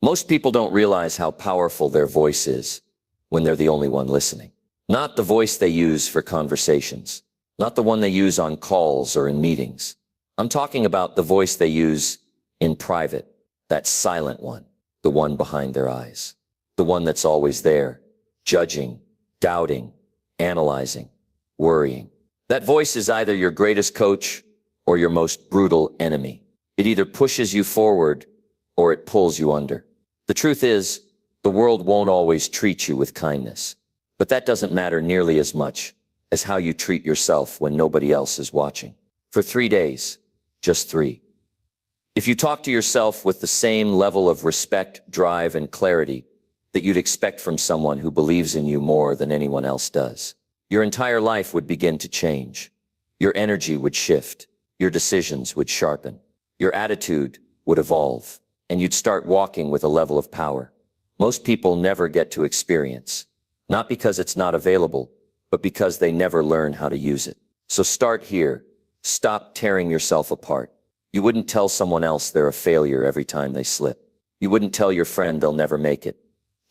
Most people don't realize how powerful their voice is when they're the only one listening. Not the voice they use for conversations, not the one they use on calls or in meetings. I'm talking about the voice they use in private, that silent one, the one behind their eyes, the one that's always there, judging, doubting, analyzing, worrying. That voice is either your greatest coach or your most brutal enemy. It either pushes you forward or it pulls you under. The truth is, the world won't always treat you with kindness, but that doesn't matter nearly as much as how you treat yourself when nobody else is watching. For 3 days, just 3. If you talk to yourself with the same level of respect, drive, and clarity that you'd expect from someone who believes in you more than anyone else does, your entire life would begin to change. Your energy would shift, your decisions would sharpen, your attitude would evolve, and you'd start walking with a level of power most people never get to experience, not because it's not available, but because they never learn how to use it. So start here. Stop tearing yourself apart. You wouldn't tell someone else they're a failure every time they slip. You wouldn't tell your friend they'll never make it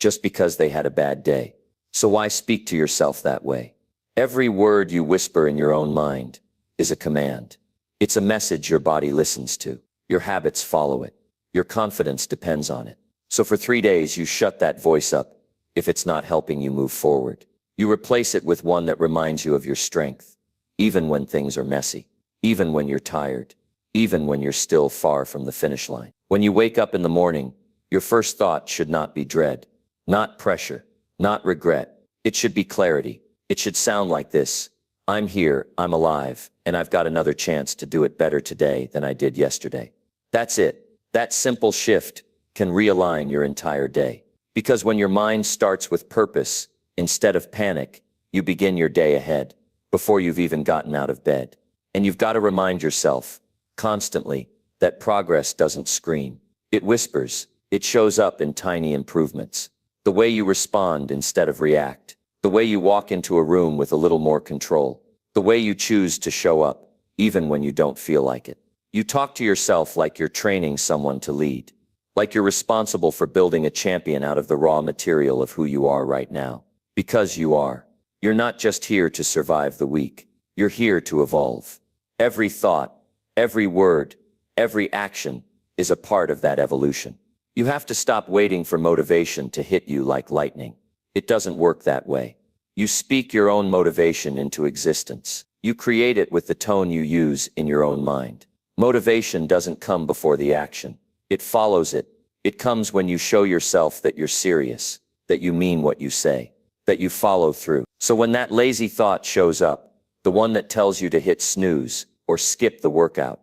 just because they had a bad day. So why speak to yourself that way? Every word you whisper in your own mind is a command. It's a message your body listens to. Your habits follow it. Your confidence depends on it. So for 3 days, you shut that voice up if it's not helping you move forward. You replace it with one that reminds you of your strength, even when things are messy, even when you're tired, even when you're still far from the finish line. When you wake up in the morning, your first thought should not be dread, not pressure, not regret. It should be clarity. It should sound like this: I'm here, I'm alive, and I've got another chance to do it better today than I did yesterday. That's it. That simple shift can realign your entire day. Because when your mind starts with purpose, instead of panic, you begin your day ahead, before you've even gotten out of bed. And you've got to remind yourself, constantly, that progress doesn't scream. It whispers. It shows up in tiny improvements. The way you respond instead of react. The way you walk into a room with a little more control. The way you choose to show up, even when you don't feel like it. You talk to yourself like you're training someone to lead. Like you're responsible for building a champion out of the raw material of who you are right now. Because you are. You're not just here to survive the week. You're here to evolve. Every thought, every word, every action is a part of that evolution. You have to stop waiting for motivation to hit you like lightning. It doesn't work that way. You speak your own motivation into existence. You create it with the tone you use in your own mind. Motivation doesn't come before the action. It follows it. It comes when you show yourself that you're serious, that you mean what you say, that you follow through. So when that lazy thought shows up, the one that tells you to hit snooze, or skip the workout,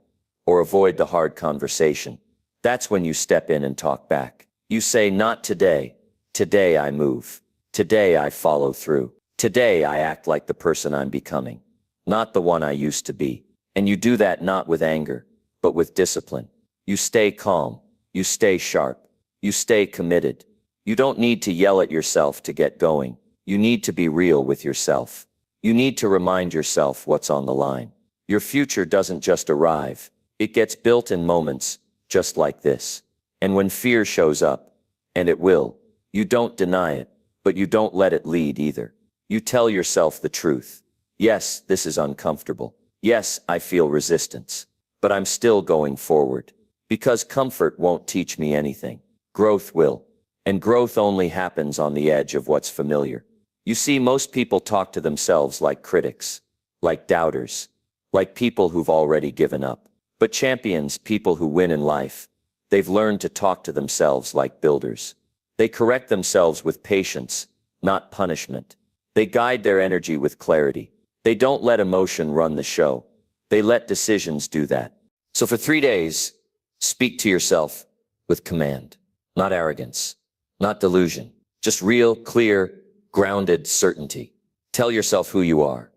or avoid the hard conversation, that's when you step in and talk back. You say, not today. Today I move. Today I follow through. Today I act like the person I'm becoming, not the one I used to be. And you do that not with anger, but with discipline. You stay calm. You stay sharp. You stay committed. You don't need to yell at yourself to get going. You need to be real with yourself. You need to remind yourself what's on the line. Your future doesn't just arrive. It gets built in moments, just like this. And when fear shows up, and it will, you don't deny it, but you don't let it lead either. You tell yourself the truth. Yes, this is uncomfortable. Yes, I feel resistance, but I'm still going forward. Because comfort won't teach me anything. Growth will. And growth only happens on the edge of what's familiar. You see, most people talk to themselves like critics, like doubters, like people who've already given up. But champions, people who win in life, they've learned to talk to themselves like builders. They correct themselves with patience, not punishment. They guide their energy with clarity. They don't let emotion run the show. They let decisions do that. So for 3 days, speak to yourself with command, not arrogance, not delusion, just real, clear, grounded certainty. Tell yourself who you are,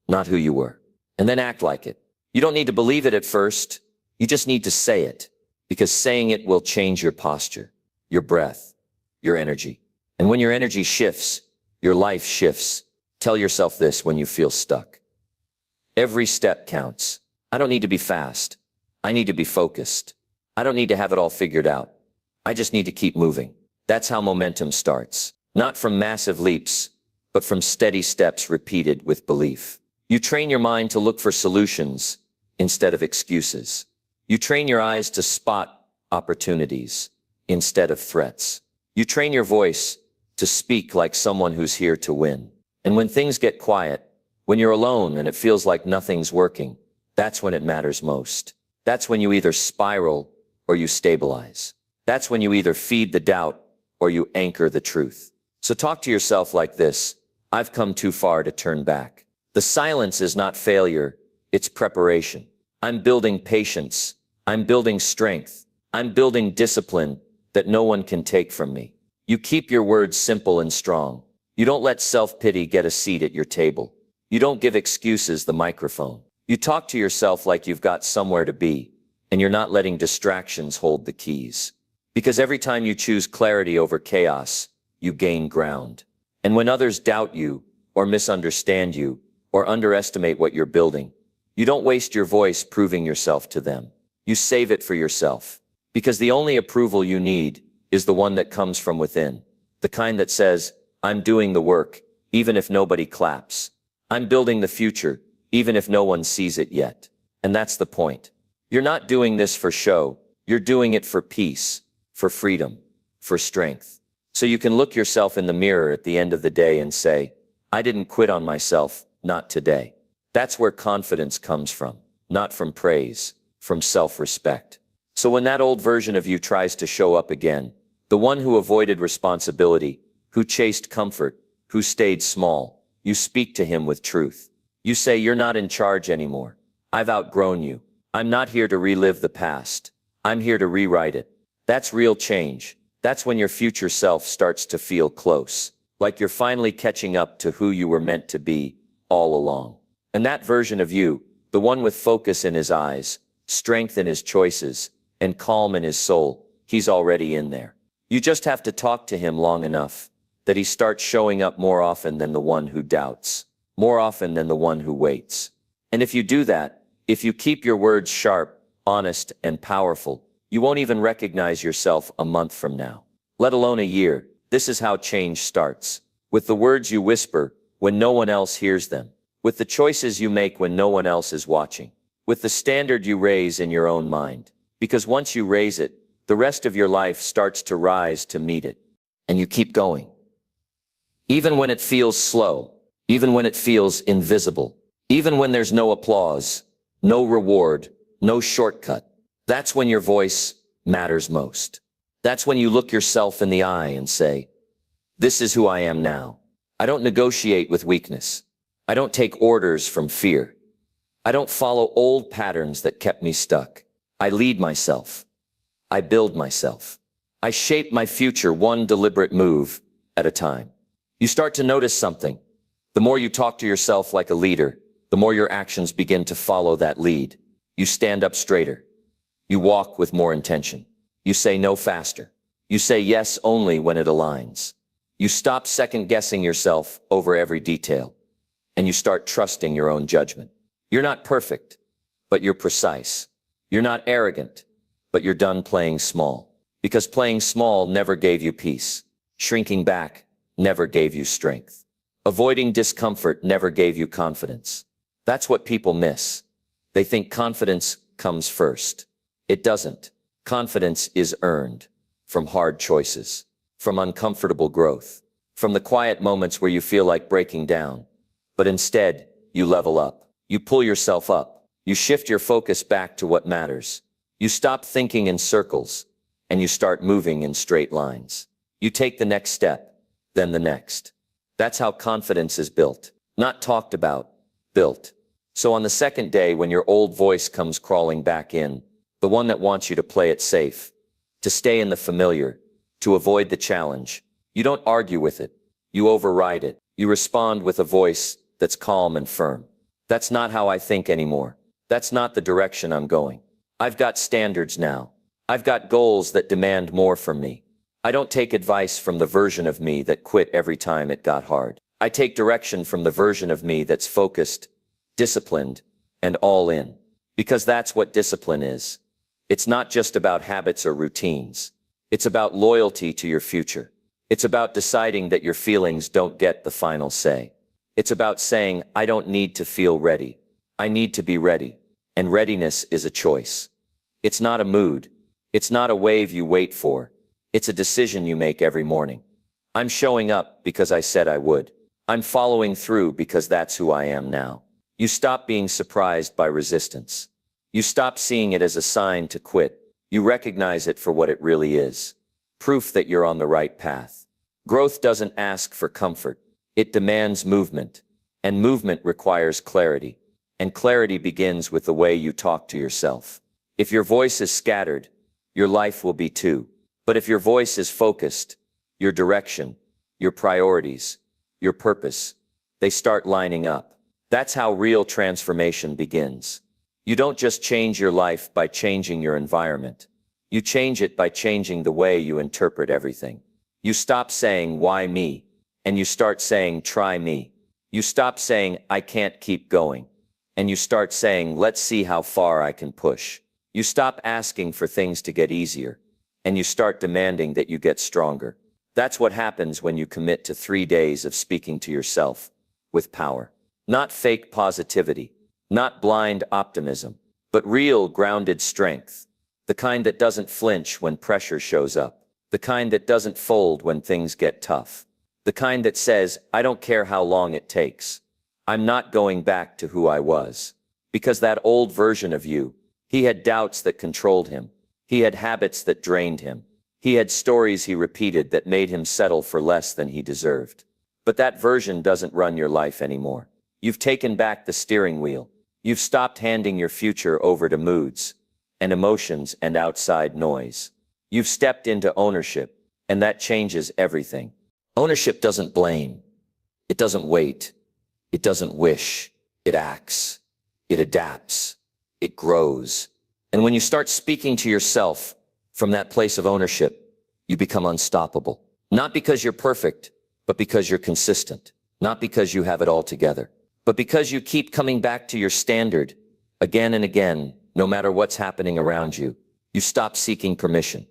not who you were, and then act like it. You don't need to believe it at first. You just need to say it, because saying it will change your posture, your breath, your energy. And when your energy shifts, your life shifts. Tell yourself this when you feel stuck. Every step counts. I don't need to be fast. I need to be focused. I don't need to have it all figured out. I just need to keep moving. That's how momentum starts. Not from massive leaps, but from steady steps repeated with belief. You train your mind to look for solutions instead of excuses. You train your eyes to spot opportunities instead of threats. You train your voice to speak like someone who's here to win. And when things get quiet, when you're alone and it feels like nothing's working, that's when it matters most. That's when you either spiral or you stabilize. That's when you either feed the doubt or you anchor the truth. So talk to yourself like this: I've come too far to turn back. The silence is not failure, it's preparation. I'm building patience. I'm building strength. I'm building discipline that no one can take from me. You keep your words simple and strong. You don't let self-pity get a seat at your table. You don't give excuses the microphone. You talk to yourself like you've got somewhere to be, and you're not letting distractions hold the keys. Because every time you choose clarity over chaos, you gain ground. And when others doubt you, or misunderstand you, or underestimate what you're building, you don't waste your voice proving yourself to them. You save it for yourself. Because the only approval you need is the one that comes from within. The kind that says, I'm doing the work, even if nobody claps. I'm building the future, even if no one sees it yet. And that's the point. You're not doing this for show. You're doing it for peace, for freedom, for strength. So you can look yourself in the mirror at the end of the day and say, I didn't quit on myself, not today. That's where confidence comes from, not from praise, from self-respect. So when that old version of you tries to show up again, the one who avoided responsibility, who chased comfort, who stayed small, you speak to him with truth. You say, you're not in charge anymore. I've outgrown you. I'm not here to relive the past. I'm here to rewrite it. That's real change. That's when your future self starts to feel close, like you're finally catching up to who you were meant to be all along. And that version of you, the one with focus in his eyes, strength in his choices, and calm in his soul, he's already in there. You just have to talk to him long enough that he starts showing up more often than the one who doubts, more often than the one who waits. And if you do that, if you keep your words sharp, honest, and powerful, you won't even recognize yourself a month from now, let alone a year. This is how change starts. With the words you whisper when no one else hears them. With the choices you make when no one else is watching. With the standard you raise in your own mind. Because once you raise it, the rest of your life starts to rise to meet it. And you keep going. Even when it feels slow. Even when it feels invisible. Even when there's no applause, no reward, no shortcut. That's when your voice matters most. That's when you look yourself in the eye and say, this is who I am now. I don't negotiate with weakness. I don't take orders from fear. I don't follow old patterns that kept me stuck. I lead myself. I build myself. I shape my future one deliberate move at a time. You start to notice something. The more you talk to yourself like a leader, the more your actions begin to follow that lead. You stand up straighter. You walk with more intention. You say no faster. You say yes only when it aligns. You stop second-guessing yourself over every detail. And you start trusting your own judgment. You're not perfect, but you're precise. You're not arrogant, but you're done playing small. Because playing small never gave you peace. Shrinking back never gave you strength. Avoiding discomfort never gave you confidence. That's what people miss. They think confidence comes first. It doesn't. Confidence is earned from hard choices, from uncomfortable growth, from the quiet moments where you feel like breaking down. But instead, you level up. You pull yourself up. You shift your focus back to what matters. You stop thinking in circles, and you start moving in straight lines. You take the next step, then the next. That's how confidence is built. Not talked about, built. So on the second day, when your old voice comes crawling back in, the one that wants you to play it safe, to stay in the familiar, to avoid the challenge, you don't argue with it. You override it. You respond with a voice that's calm and firm. That's not how I think anymore. That's not the direction I'm going. I've got standards now. I've got goals that demand more from me. I don't take advice from the version of me that quit every time it got hard. I take direction from the version of me that's focused, disciplined, and all in. Because that's what discipline is. It's not just about habits or routines. It's about loyalty to your future. It's about deciding that your feelings don't get the final say. It's about saying, I don't need to feel ready. I need to be ready. And readiness is a choice. It's not a mood. It's not a wave you wait for. It's a decision you make every morning. I'm showing up because I said I would. I'm following through because that's who I am now. You stop being surprised by resistance. You stop seeing it as a sign to quit. You recognize it for what it really is. Proof that you're on the right path. Growth doesn't ask for comfort. It demands movement. And movement requires clarity. And clarity begins with the way you talk to yourself. If your voice is scattered, your life will be too. But if your voice is focused, your direction, your priorities, your purpose, they start lining up. That's how real transformation begins. You don't just change your life by changing your environment. You change it by changing the way you interpret everything. You stop saying, why me? And you start saying, try me. You stop saying, I can't keep going. And you start saying, let's see how far I can push. You stop asking for things to get easier. And you start demanding that you get stronger. That's what happens when you commit to 3 days of speaking to yourself with power. Not fake positivity, not blind optimism, but real grounded strength. The kind that doesn't flinch when pressure shows up. The kind that doesn't fold when things get tough. The kind that says, I don't care how long it takes. I'm not going back to who I was. Because that old version of you, he had doubts that controlled him. He had habits that drained him. He had stories he repeated that made him settle for less than he deserved. But that version doesn't run your life anymore. You've taken back the steering wheel. You've stopped handing your future over to moods and emotions and outside noise. You've stepped into ownership, and that changes everything. Ownership doesn't blame. It doesn't wait. It doesn't wish. It acts. It adapts. It grows. And when you start speaking to yourself from that place of ownership, you become unstoppable. Not because you're perfect, but because you're consistent. Not because you have it all together, but because you keep coming back to your standard again and again, no matter what's happening around you. You stop seeking permission.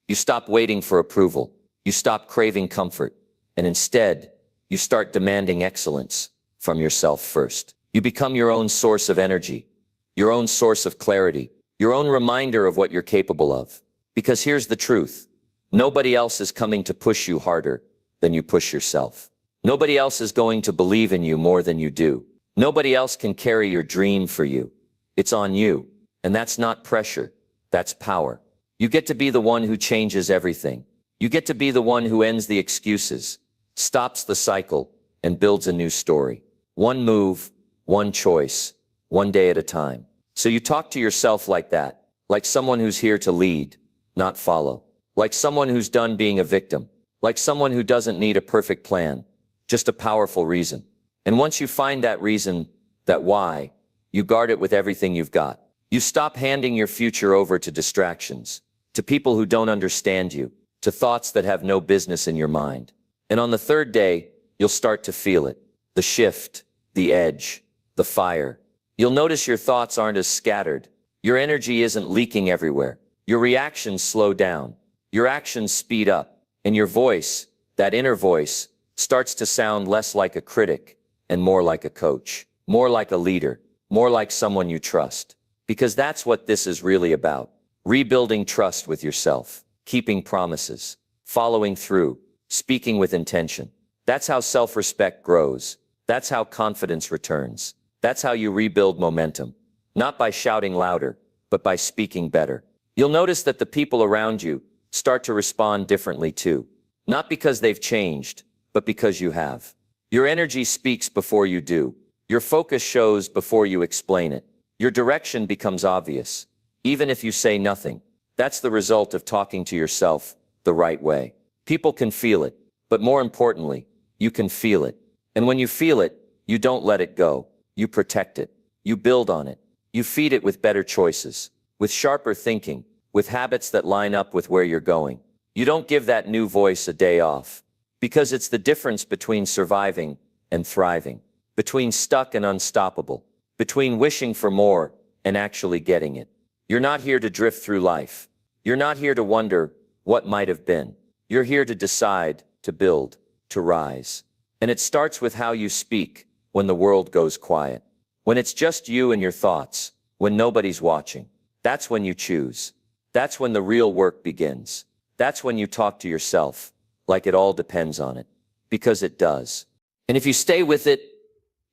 You stop waiting for approval. You stop craving comfort. And instead, you start demanding excellence from yourself first. You become your own source of energy, your own source of clarity, your own reminder of what you're capable of. Because here's the truth. Nobody else is coming to push you harder than you push yourself. Nobody else is going to believe in you more than you do. Nobody else can carry your dream for you. It's on you. And that's not pressure. That's power. You get to be the one who changes everything. You get to be the one who ends the excuses, stops the cycle, and builds a new story. One move, one choice, one day at a time. So you talk to yourself like that, like someone who's here to lead, not follow. Like someone who's done being a victim. Like someone who doesn't need a perfect plan, just a powerful reason. And once you find that reason, that why, you guard it with everything you've got. You stop handing your future over to distractions, to people who don't understand you, to thoughts that have no business in your mind. And on the third day, you'll start to feel it. The shift, the edge, the fire. You'll notice your thoughts aren't as scattered. Your energy isn't leaking everywhere. Your reactions slow down. Your actions speed up. And your voice, that inner voice, starts to sound less like a critic and more like a coach, more like a leader, more like someone you trust. Because that's what this is really about. Rebuilding trust with yourself, keeping promises, following through, speaking with intention. That's how self-respect grows. That's how confidence returns. That's how you rebuild momentum. Not by shouting louder, but by speaking better. You'll notice that the people around you start to respond differently too. Not because they've changed, but because you have. Your energy speaks before you do. Your focus shows before you explain it. Your direction becomes obvious, even if you say nothing. That's the result of talking to yourself the right way. People can feel it, but more importantly, you can feel it. And when you feel it, you don't let it go. You protect it. You build on it. You feed it with better choices, with sharper thinking, with habits that line up with where you're going. You don't give that new voice a day off, because it's the difference between surviving and thriving, between stuck and unstoppable, between wishing for more and actually getting it. You're not here to drift through life. You're not here to wonder, what might have been. You're here to decide, to build, to rise. And it starts with how you speak when the world goes quiet. When it's just you and your thoughts, when nobody's watching. That's when you choose. That's when the real work begins. That's when you talk to yourself, like it all depends on it. Because it does. And if you stay with it,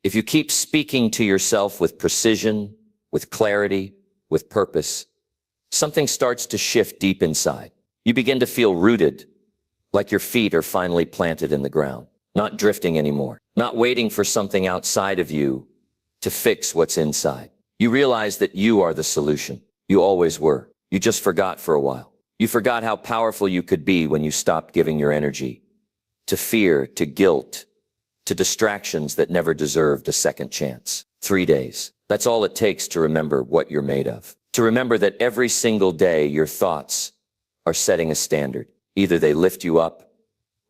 if you keep speaking to yourself with precision, with clarity, with purpose, something starts to shift deep inside. You begin to feel rooted, like your feet are finally planted in the ground, not drifting anymore, not waiting for something outside of you to fix what's inside. You realize that you are the solution. You always were. You just forgot for a while. You forgot how powerful you could be when you stopped giving your energy to fear, to guilt, to distractions that never deserved a second chance. 3 days. That's all it takes to remember what you're made of. To remember that every single day your thoughts are setting a standard. Either they lift you up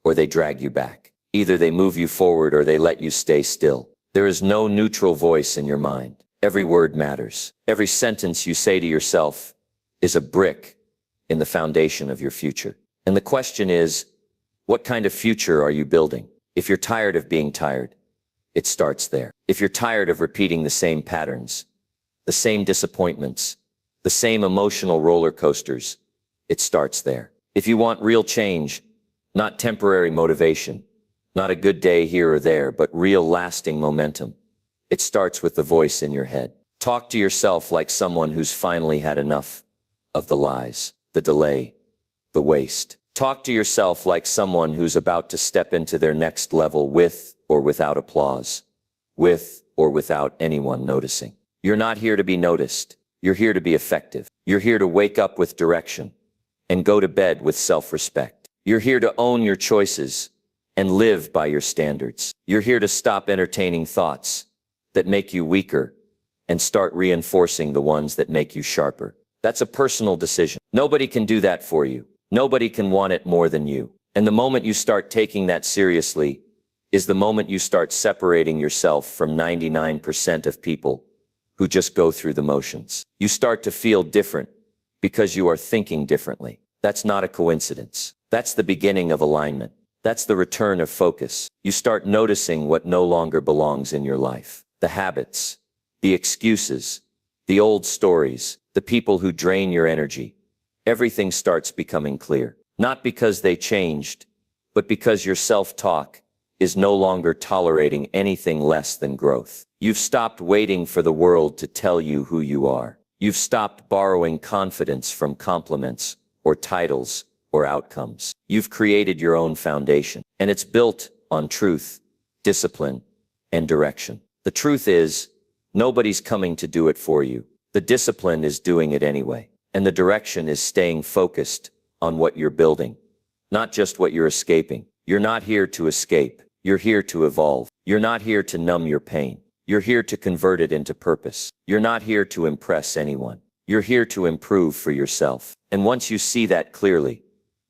or they drag you back. Either they move you forward or they let you stay still. There is no neutral voice in your mind. Every word matters. Every sentence you say to yourself is a brick in the foundation of your future. And the question is, what kind of future are you building? If you're tired of being tired, it starts there. If you're tired of repeating the same patterns, the same disappointments, the same emotional roller coasters, it starts there. If you want real change, not temporary motivation, not a good day here or there, but real lasting momentum, it starts with the voice in your head. Talk to yourself like someone who's finally had enough of the lies, the delay, the waste. Talk to yourself like someone who's about to step into their next level with or without applause, with or without anyone noticing. You're not here to be noticed. You're here to be effective. You're here to wake up with direction and go to bed with self-respect. You're here to own your choices and live by your standards. You're here to stop entertaining thoughts that make you weaker and start reinforcing the ones that make you sharper. That's a personal decision. Nobody can do that for you. Nobody can want it more than you. And the moment you start taking that seriously is the moment you start separating yourself from 99% of people who just go through the motions. You start to feel different because you are thinking differently. That's not a coincidence. That's the beginning of alignment. That's the return of focus. You start noticing what no longer belongs in your life. The habits, the excuses, the old stories, the people who drain your energy. Everything starts becoming clear. Not because they changed, but because your self-talk is no longer tolerating anything less than growth. You've stopped waiting for the world to tell you who you are. You've stopped borrowing confidence from compliments or titles or outcomes. You've created your own foundation, and it's built on truth, discipline, and direction. The truth is, nobody's coming to do it for you. The discipline is doing it anyway. And the direction is staying focused on what you're building, not just what you're escaping. You're not here to escape. You're here to evolve. You're not here to numb your pain. You're here to convert it into purpose. You're not here to impress anyone. You're here to improve for yourself. And once you see that clearly,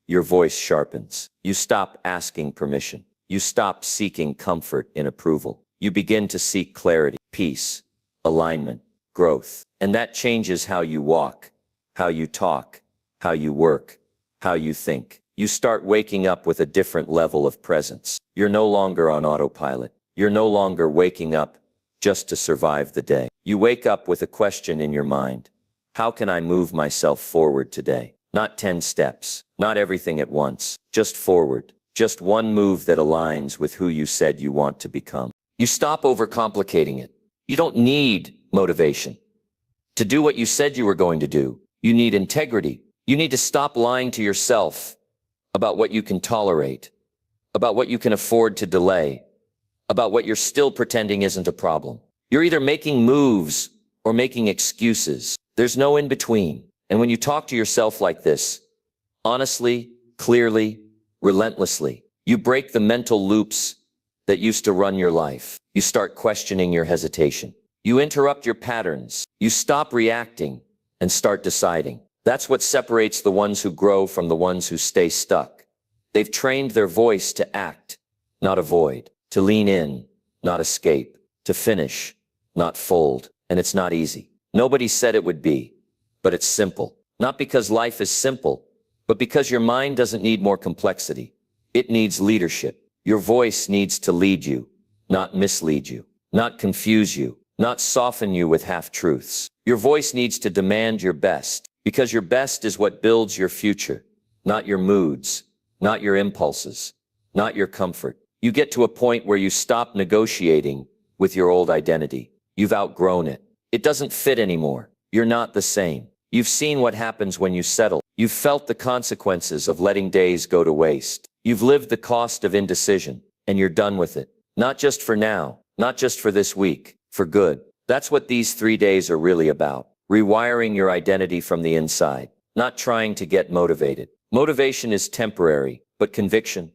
your voice sharpens. You stop asking permission. You stop seeking comfort in approval. You begin to seek clarity, peace, alignment, growth. And that changes how you walk, how you talk, how you work, how you think. You start waking up with a different level of presence. You're no longer on autopilot. You're no longer waking up just to survive the day. You wake up with a question in your mind. How can I move myself forward today? Not 10 steps, not everything at once, just forward. Just one move that aligns with who you said you want to become. You stop overcomplicating it. You don't need motivation. To do what you said you were going to do, you need integrity. You need to stop lying to yourself about what you can tolerate, about what you can afford to delay, about what you're still pretending isn't a problem. You're either making moves or making excuses. There's no in between. And when you talk to yourself like this, honestly, clearly, relentlessly, you break the mental loops that used to run your life. You start questioning your hesitation. You interrupt your patterns. You stop reacting and start deciding. That's what separates the ones who grow from the ones who stay stuck. They've trained their voice to act, not avoid, to lean in, not escape, to finish, not fold. And it's not easy. Nobody said it would be, but it's simple. Not because life is simple, But because your mind doesn't need more complexity, it needs leadership. Your voice needs to lead you, not mislead you, not confuse you, not soften you with half-truths. Your voice needs to demand your best, because your best is what builds your future, not your moods, not your impulses, not your comfort. You get to a point where you stop negotiating with your old identity. You've outgrown it. It doesn't fit anymore. You're not the same. You've seen what happens when you settle. You've felt the consequences of letting days go to waste. You've lived the cost of indecision, and you're done with it. Not just for now, not just for this week, for good. That's what these 3 days are really about. Rewiring your identity from the inside, not trying to get motivated. Motivation is temporary, but conviction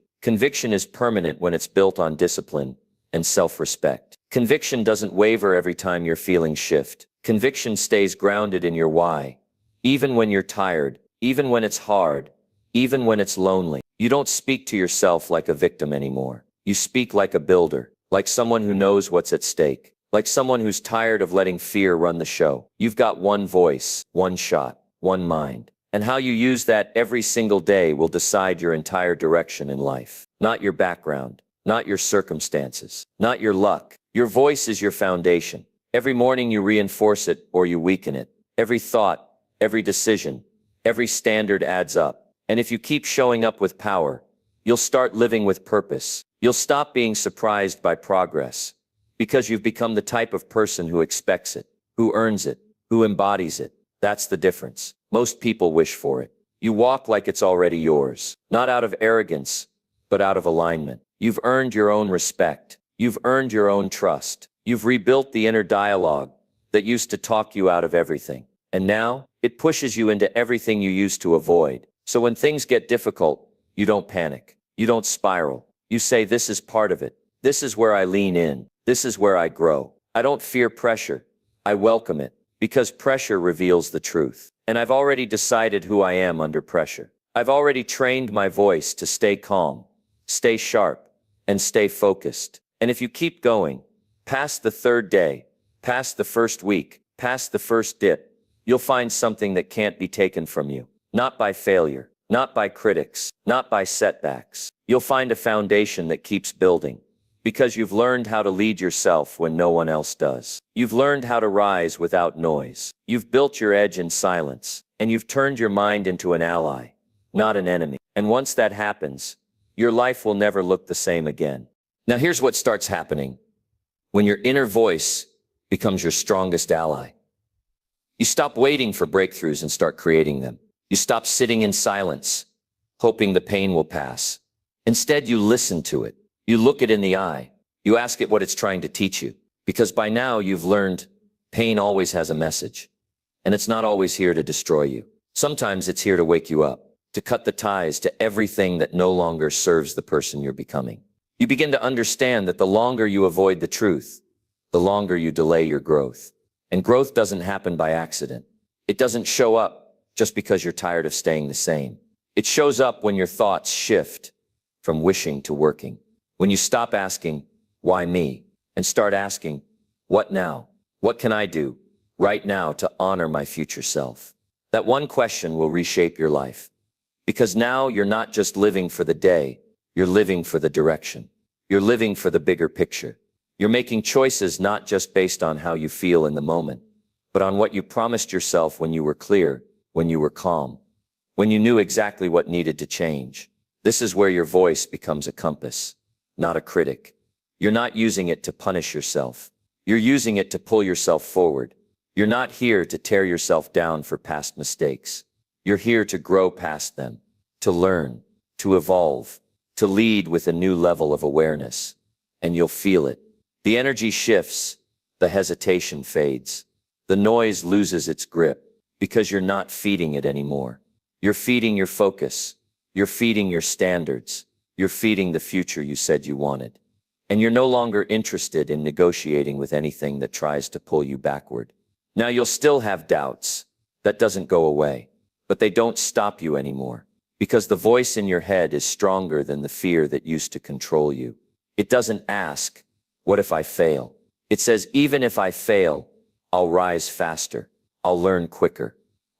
is permanent when it's built on discipline and self-respect. Conviction doesn't waver every time your feelings shift. Conviction stays grounded in your why. Even when you're tired, even when it's hard, even when it's lonely, you don't speak to yourself like a victim anymore. You speak like a builder, like someone who knows what's at stake, like someone who's tired of letting fear run the show. You've got one voice, one shot, one mind. And how you use that every single day will decide your entire direction in life. Not your background, not your circumstances, not your luck. Your voice is your foundation. Every morning you reinforce it or you weaken it. Every thought, every decision, every standard adds up. And if you keep showing up with power, you'll start living with purpose. You'll stop being surprised by progress, because you've become the type of person who expects it, who earns it, who embodies it. That's the difference. Most people wish for it. You walk like it's already yours, not out of arrogance, but out of alignment. You've earned your own respect. You've earned your own trust. You've rebuilt the inner dialogue that used to talk you out of everything. And now, it pushes you into everything you used to avoid. So when things get difficult, you don't panic. You don't spiral. You say, this is part of it. This is where I lean in. This is where I grow. I don't fear pressure. I welcome it, because pressure reveals the truth. And I've already decided who I am under pressure. I've already trained my voice to stay calm, stay sharp, and stay focused. And if you keep going, past the 3rd day, past the 1st week, past the 1st dip, you'll find something that can't be taken from you. Not by failure, not by critics, not by setbacks. You'll find a foundation that keeps building, because you've learned how to lead yourself when no one else does. You've learned how to rise without noise. You've built your edge in silence, and you've turned your mind into an ally, not an enemy. And once that happens, your life will never look the same again. Now here's what starts happening when your inner voice becomes your strongest ally. You stop waiting for breakthroughs and start creating them. You stop sitting in silence, hoping the pain will pass. Instead, you listen to it. You look it in the eye. You ask it what it's trying to teach you. Because by now you've learned pain always has a message. And it's not always here to destroy you. Sometimes it's here to wake you up, to cut the ties to everything that no longer serves the person you're becoming. You begin to understand that the longer you avoid the truth, the longer you delay your growth. And growth doesn't happen by accident. It doesn't show up just because you're tired of staying the same. It shows up when your thoughts shift from wishing to working. When you stop asking, why me? And start asking, what now? What can I do right now to honor my future self? That one question will reshape your life. Because now you're not just living for the day, you're living for the direction. You're living for the bigger picture. You're making choices not just based on how you feel in the moment, but on what you promised yourself when you were clear, when you were calm, when you knew exactly what needed to change. This is where your voice becomes a compass, not a critic. You're not using it to punish yourself. You're using it to pull yourself forward. You're not here to tear yourself down for past mistakes. You're here to grow past them, to learn, to evolve, to lead with a new level of awareness. And you'll feel it. The energy shifts, the hesitation fades, the noise loses its grip, because you're not feeding it anymore. You're feeding your focus. You're feeding your standards. You're feeding the future you said you wanted. And you're no longer interested in negotiating with anything that tries to pull you backward. Now you'll still have doubts. That doesn't go away. But they don't stop you anymore. Because the voice in your head is stronger than the fear that used to control you. It doesn't ask, what if I fail? It says, even if I fail, I'll rise faster. I'll learn quicker.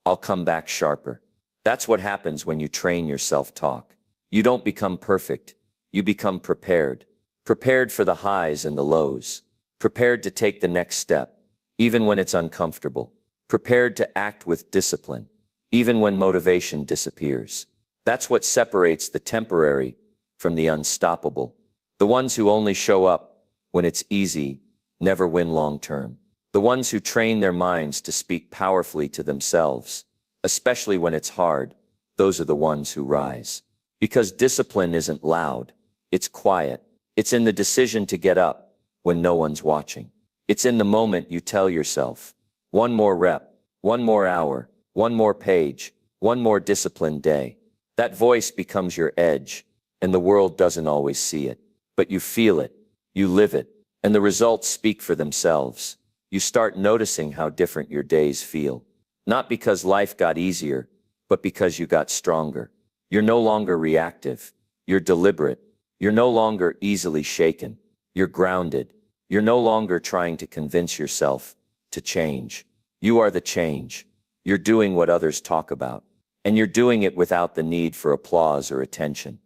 I'll come back sharper. That's what happens when you train your self-talk. You don't become perfect. You become prepared. Prepared for the highs and the lows. Prepared to take the next step, even when it's uncomfortable. Prepared to act with discipline, even when motivation disappears. That's what separates the temporary from the unstoppable. The ones who only show up when it's easy never win long term. The ones who train their minds to speak powerfully to themselves, especially when it's hard, those are the ones who rise. Because discipline isn't loud, it's quiet. It's in the decision to get up when no one's watching. It's in the moment you tell yourself, one more rep, one more hour, one more page, one more disciplined day. That voice becomes your edge, and the world doesn't always see it. But you feel it, you live it, and the results speak for themselves. You start noticing how different your days feel. Not because life got easier, but because you got stronger. You're no longer reactive. You're deliberate. You're no longer easily shaken. You're grounded. You're no longer trying to convince yourself to change. You are the change. You're doing what others talk about. And you're doing it without the need for applause or attention.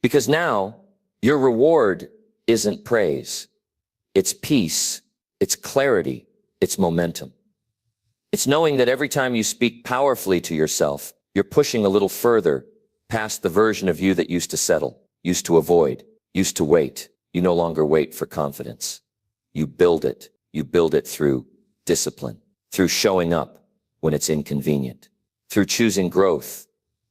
Because now, your reward isn't praise. It's peace. It's clarity. It's momentum. It's knowing that every time you speak powerfully to yourself, you're pushing a little further past the version of you that used to settle, used to avoid, used to wait. You no longer wait for confidence. You build it. You build it through discipline, through showing up when it's inconvenient, through choosing growth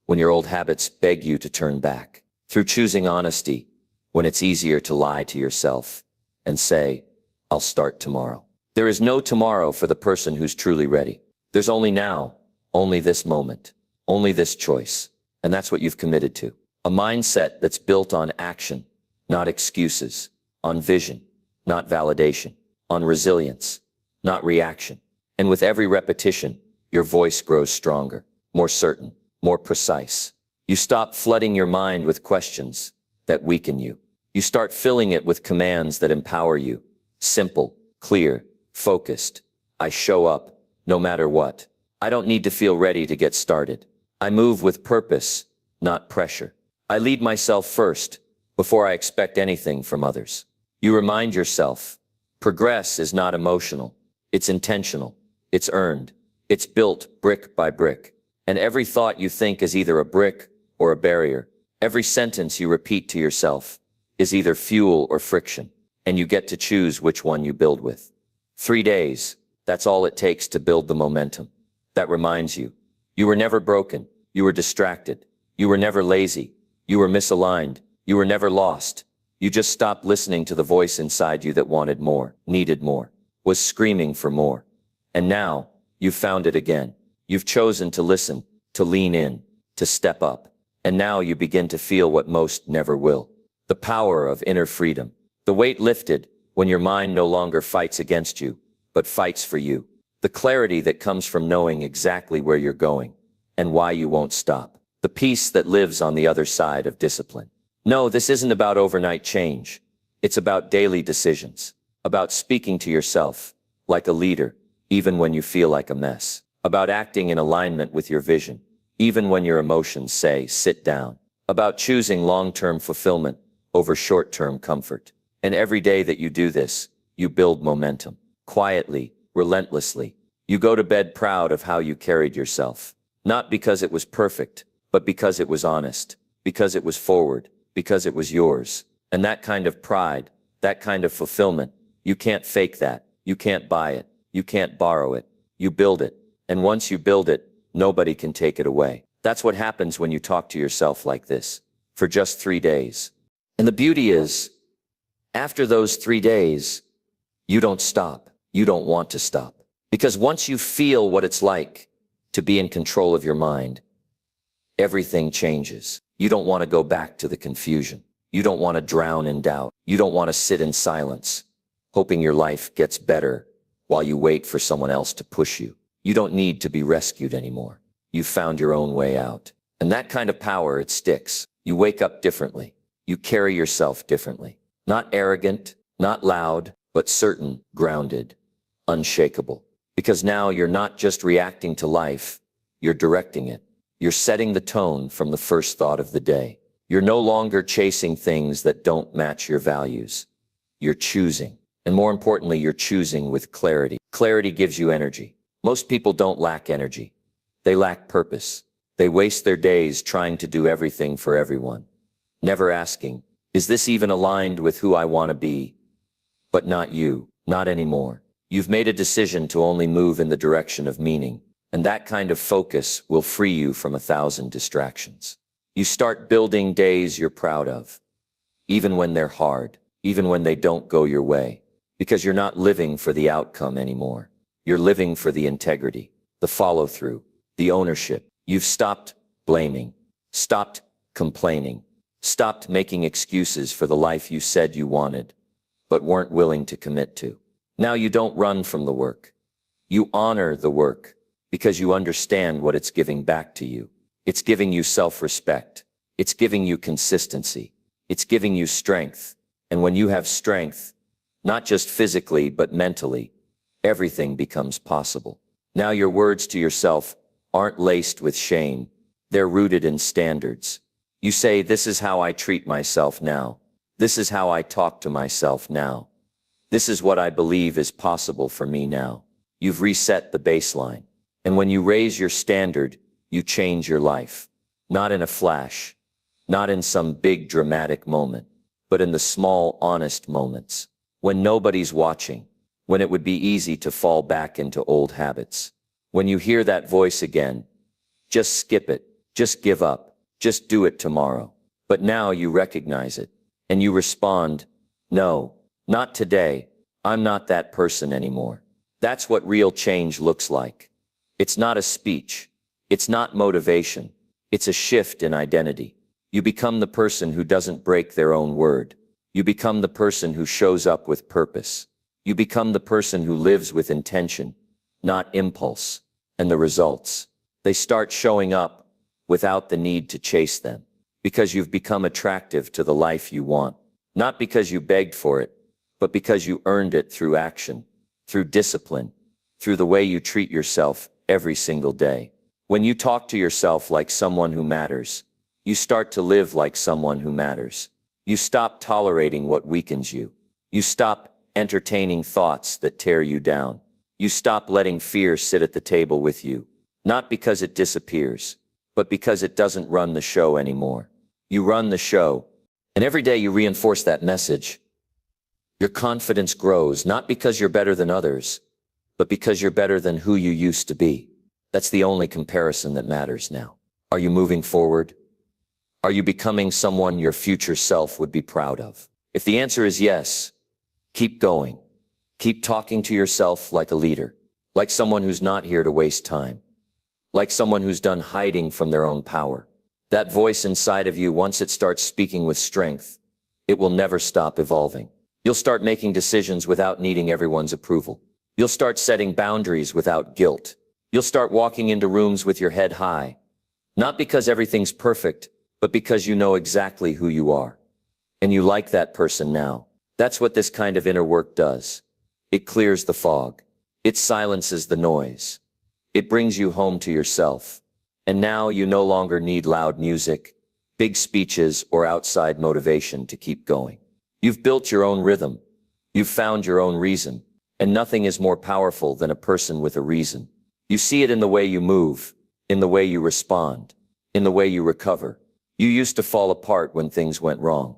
when your old habits beg you to turn back, through choosing honesty when it's easier to lie to yourself and say, I'll start tomorrow. There is no tomorrow for the person who's truly ready. There's only now, only this moment, only this choice. And that's what you've committed to. A mindset that's built on action, not excuses, on vision, not validation, on resilience, not reaction. And with every repetition, your voice grows stronger, more certain, more precise. You stop flooding your mind with questions that weaken you. You start filling it with commands that empower you. Simple, clear, focused. I show up, no matter what. I don't need to feel ready to get started. I move with purpose, not pressure. I lead myself first, before I expect anything from others. You remind yourself, progress is not emotional. It's intentional. It's earned. It's built brick by brick. And every thought you think is either a brick or a barrier. Every sentence you repeat to yourself is either fuel or friction. And you get to choose which one you build with. 3 days, that's all it takes to build the momentum. That reminds you, you were never broken. You were distracted. You were never lazy. You were misaligned. You were never lost. You just stopped listening to the voice inside you that wanted more, needed more, was screaming for more. And now, you've found it again. You've chosen to listen, to lean in, to step up. And now you begin to feel what most never will. The power of inner freedom. The weight lifted when your mind no longer fights against you, but fights for you. The clarity that comes from knowing exactly where you're going and why you won't stop. The peace that lives on the other side of discipline. No, this isn't about overnight change. It's about daily decisions. About speaking to yourself like a leader, even when you feel like a mess. About acting in alignment with your vision, even when your emotions say, sit down. About choosing long-term fulfillment over short-term comfort. And every day that you do this, you build momentum. Quietly, relentlessly. You go to bed proud of how you carried yourself. Not because it was perfect, but because it was honest. Because it was forward. Because it was yours. And that kind of pride, that kind of fulfillment, you can't fake that. You can't buy it. You can't borrow it. You build it. And once you build it, nobody can take it away. That's what happens when you talk to yourself like this. For just 3 days. And the beauty is, after those 3 days, you don't stop. You don't want to stop. Because once you feel what it's like to be in control of your mind, everything changes. You don't want to go back to the confusion. You don't want to drown in doubt. You don't want to sit in silence, hoping your life gets better while you wait for someone else to push you. You don't need to be rescued anymore. You've found your own way out. And that kind of power, it sticks. You wake up differently. You carry yourself differently. Not arrogant, not loud, but certain, grounded, unshakable. Because now you're not just reacting to life, you're directing it. You're setting the tone from the first thought of the day. You're no longer chasing things that don't match your values. You're choosing. And more importantly, you're choosing with clarity. Clarity gives you energy. Most people don't lack energy. They lack purpose. They waste their days trying to do everything for everyone, never asking, is this even aligned with who I want to be? But not you, not anymore. You've made a decision to only move in the direction of meaning, and that kind of focus will free you from 1,000 distractions. You start building days you're proud of, even when they're hard, even when they don't go your way, because you're not living for the outcome anymore. You're living for the integrity, the follow-through, the ownership. You've stopped blaming, stopped complaining, stopped making excuses for the life you said you wanted, but weren't willing to commit to. Now you don't run from the work. You honor the work because you understand what it's giving back to you. It's giving you self-respect. It's giving you consistency. It's giving you strength. And when you have strength, not just physically, but mentally, everything becomes possible. Now your words to yourself aren't laced with shame. They're rooted in standards. You say, this is how I treat myself now. This is how I talk to myself now. This is what I believe is possible for me now. You've reset the baseline. And when you raise your standard, you change your life. Not in a flash, not in some big dramatic moment, but in the small, honest moments. When nobody's watching, when it would be easy to fall back into old habits. When you hear that voice again, just skip it, just give up, just do it tomorrow. But now you recognize it, and you respond, no, not today. I'm not that person anymore. That's what real change looks like. It's not a speech. It's not motivation. It's a shift in identity. You become the person who doesn't break their own word. You become the person who shows up with purpose. You become the person who lives with intention, not impulse. And the results, they start showing up without the need to chase them, because you've become attractive to the life you want, not because you begged for it, but because you earned it through action, through discipline, through the way you treat yourself every single day. When you talk to yourself like someone who matters, you start to live like someone who matters. You stop tolerating what weakens you. You stop entertaining thoughts that tear you down. You stop letting fear sit at the table with you, not because it disappears, but because it doesn't run the show anymore. You run the show, and every day you reinforce that message. Your confidence grows, not because you're better than others, but because you're better than who you used to be. That's the only comparison that matters now. Are you moving forward? Are you becoming someone your future self would be proud of? If the answer is yes, keep going. Keep talking to yourself like a leader, like someone who's not here to waste time, like someone who's done hiding from their own power. That voice inside of you, once it starts speaking with strength, it will never stop evolving. You'll start making decisions without needing everyone's approval. You'll start setting boundaries without guilt. You'll start walking into rooms with your head high, not because everything's perfect, but because you know exactly who you are. And you like that person now. That's what this kind of inner work does. It clears the fog. It silences the noise. It brings you home to yourself. And now you no longer need loud music, big speeches, or outside motivation to keep going. You've built your own rhythm. You've found your own reason. And nothing is more powerful than a person with a reason. You see it in the way you move, in the way you respond, in the way you recover. You used to fall apart when things went wrong.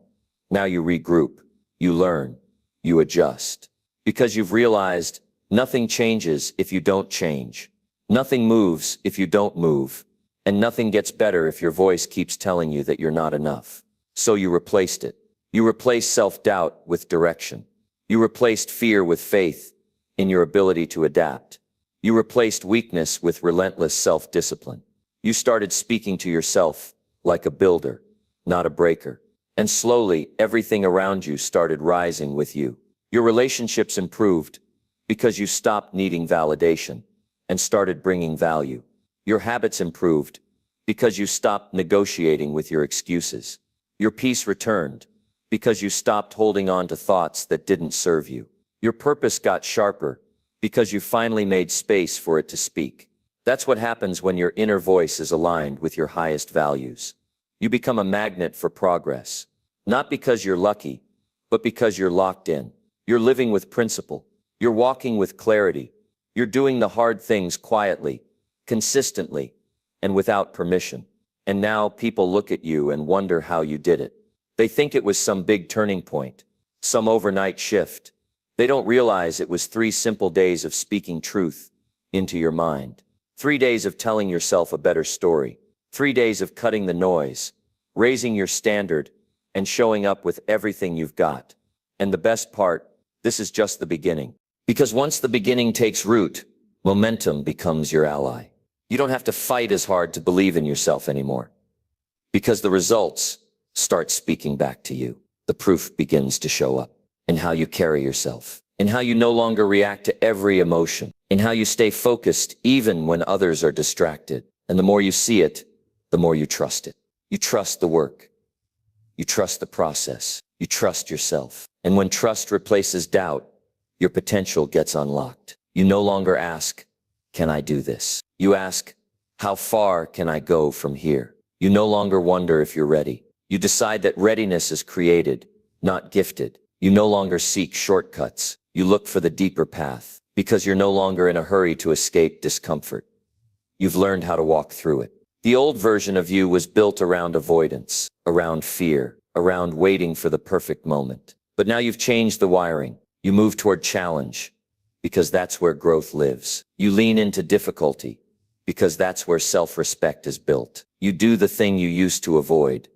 Now you regroup, you learn, you adjust. Because you've realized nothing changes if you don't change. Nothing moves if you don't move. And nothing gets better if your voice keeps telling you that you're not enough. So you replaced it. You replaced self-doubt with direction. You replaced fear with faith in your ability to adapt. You replaced weakness with relentless self-discipline. You started speaking to yourself like a builder, not a breaker. And slowly, everything around you started rising with you. Your relationships improved because you stopped needing validation and started bringing value. Your habits improved because you stopped negotiating with your excuses. Your peace returned because you stopped holding on to thoughts that didn't serve you. Your purpose got sharper because you finally made space for it to speak. That's what happens when your inner voice is aligned with your highest values. You become a magnet for progress. Not because you're lucky, but because you're locked in. You're living with principle. You're walking with clarity. You're doing the hard things quietly, consistently, and without permission. And now people look at you and wonder how you did it. They think it was some big turning point, some overnight shift. They don't realize it was 3 simple days of speaking truth into your mind. 3 days of telling yourself a better story. 3 days of cutting the noise, raising your standard, and showing up with everything you've got. And the best part, this is just the beginning. Because once the beginning takes root, momentum becomes your ally. You don't have to fight as hard to believe in yourself anymore. Because the results start speaking back to you. The proof begins to show up in how you carry yourself, in how you no longer react to every emotion, in how you stay focused even when others are distracted. And the more you see it, the more you trust it. You trust the work. You trust the process. You trust yourself. And when trust replaces doubt, your potential gets unlocked. You no longer ask, can I do this? You ask, how far can I go from here? You no longer wonder if you're ready. You decide that readiness is created, not gifted. You no longer seek shortcuts. You look for the deeper path because you're no longer in a hurry to escape discomfort. You've learned how to walk through it. The old version of you was built around avoidance, around fear, around waiting for the perfect moment. But now you've changed the wiring. You move toward challenge because that's where growth lives. You lean into difficulty because that's where self-respect is built. You do the thing you used to avoid,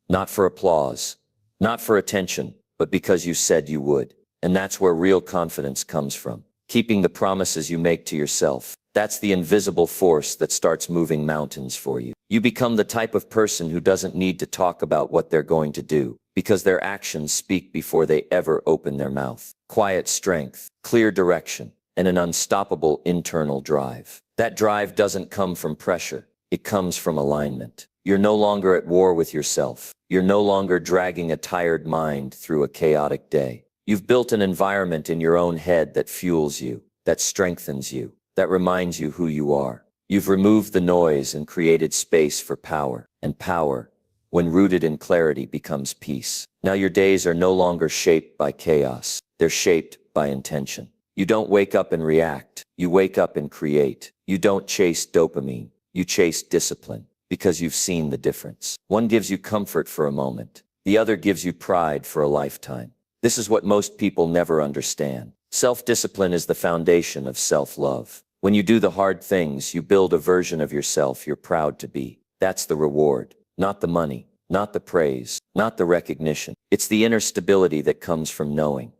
not for applause, not for attention, but because you said you would. And that's where real confidence comes from. Keeping the promises you make to yourself. That's the invisible force that starts moving mountains for you. You become the type of person who doesn't need to talk about what they're going to do, because their actions speak before they ever open their mouth. Quiet strength, clear direction, and an unstoppable internal drive. That drive doesn't come from pressure. It comes from alignment. You're no longer at war with yourself. You're no longer dragging a tired mind through a chaotic day. You've built an environment in your own head that fuels you, that strengthens you, that reminds you who you are. You've removed the noise and created space for power. And power, when rooted in clarity, becomes peace. Now your days are no longer shaped by chaos. They're shaped by intention. You don't wake up and react. You wake up and create. You don't chase dopamine. You chase discipline, because you've seen the difference. One gives you comfort for a moment. The other gives you pride for a lifetime. This is what most people never understand. Self-discipline is the foundation of self-love. When you do the hard things, you build a version of yourself you're proud to be. That's the reward, not the money, not the praise, not the recognition. It's the inner stability that comes from knowing,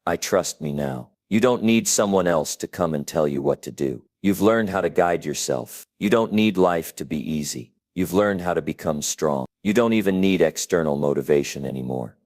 I trust me now. You don't need someone else to come and tell you what to do. You've learned how to guide yourself. You don't need life to be easy. You've learned how to become strong. You don't even need external motivation anymore,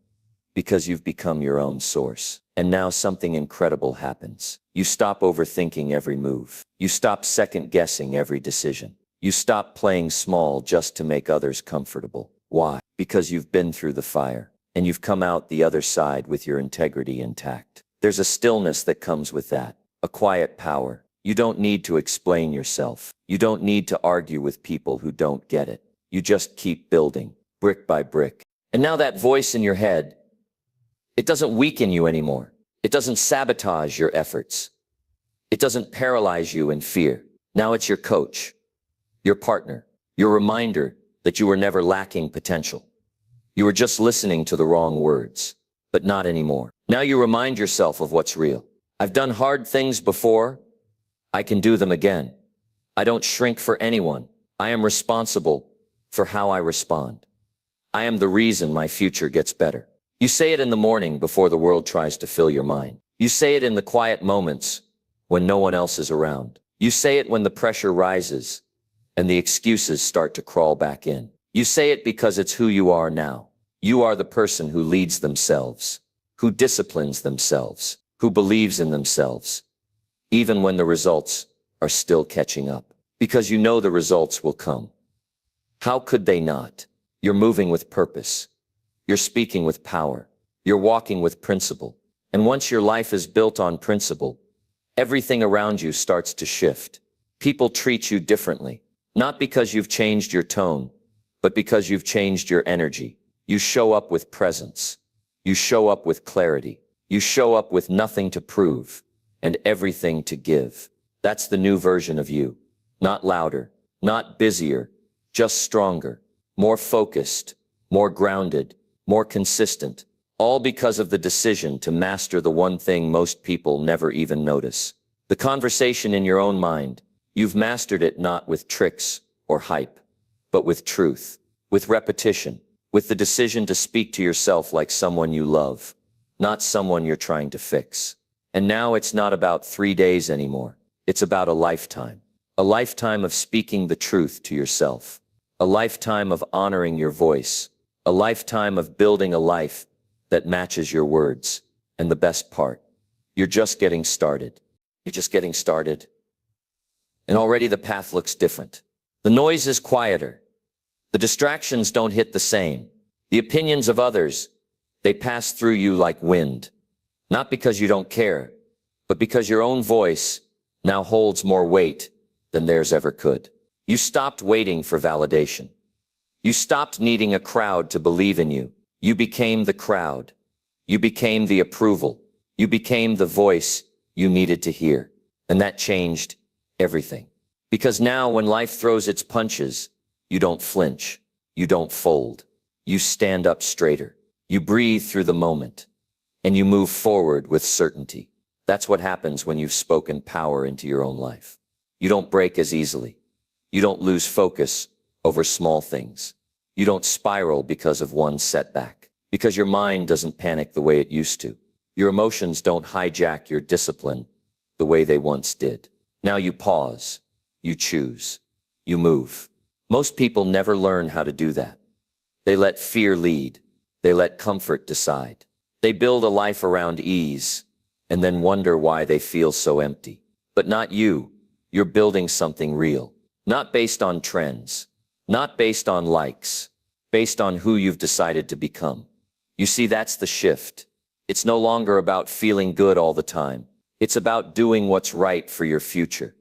because you've become your own source. And now something incredible happens. You stop overthinking every move. You stop second-guessing every decision. You stop playing small just to make others comfortable. Why? Because you've been through the fire, and you've come out the other side with your integrity intact. There's a stillness that comes with that, a quiet power. You don't need to explain yourself. You don't need to argue with people who don't get it. You just keep building, brick by brick. And now that voice in your head, it doesn't weaken you anymore. It doesn't sabotage your efforts. It doesn't paralyze you in fear. Now it's your coach, your partner, your reminder that you were never lacking potential. You were just listening to the wrong words, but not anymore. Now you remind yourself of what's real. I've done hard things before. I can do them again. I don't shrink for anyone. I am responsible for how I respond. I am the reason my future gets better. You say it in the morning before the world tries to fill your mind. You say it in the quiet moments when no one else is around. You say it when the pressure rises and the excuses start to crawl back in. You say it because it's who you are now. You are the person who leads themselves, who disciplines themselves, who believes in themselves, even when the results are still catching up, because you know the results will come. How could they not? You're moving with purpose. You're speaking with power. You're walking with principle. And once your life is built on principle, everything around you starts to shift. People treat you differently. Not because you've changed your tone, but because you've changed your energy. You show up with presence. You show up with clarity. You show up with nothing to prove and everything to give. That's the new version of you. Not louder, not busier, just stronger, more focused, more grounded, more consistent, all because of the decision to master the one thing most people never even notice. The conversation in your own mind. You've mastered it not with tricks or hype, but with truth, with repetition, with the decision to speak to yourself like someone you love, not someone you're trying to fix. And now it's not about 3 days anymore. It's about a lifetime of speaking the truth to yourself, a lifetime of honoring your voice, a lifetime of building a life that matches your words. And the best part, you're just getting started. You're just getting started. And already the path looks different. The noise is quieter. The distractions don't hit the same. The opinions of others, they pass through you like wind. Not because you don't care, but because your own voice now holds more weight than theirs ever could. You stopped waiting for validation. You stopped needing a crowd to believe in you. You became the crowd. You became the approval. You became the voice you needed to hear. And that changed everything. Because now when life throws its punches, you don't flinch. You don't fold. You stand up straighter. You breathe through the moment. And you move forward with certainty. That's what happens when you've spoken power into your own life. You don't break as easily. You don't lose focus over small things. You don't spiral because of one setback. Because your mind doesn't panic the way it used to. Your emotions don't hijack your discipline the way they once did. Now you pause. You choose. You move. Most people never learn how to do that. They let fear lead. They let comfort decide. They build a life around ease and then wonder why they feel so empty. But not you. You're building something real. Not based on trends. Not based on likes. Based on who you've decided to become. You see, that's the shift. It's no longer about feeling good all the time. It's about doing what's right for your future,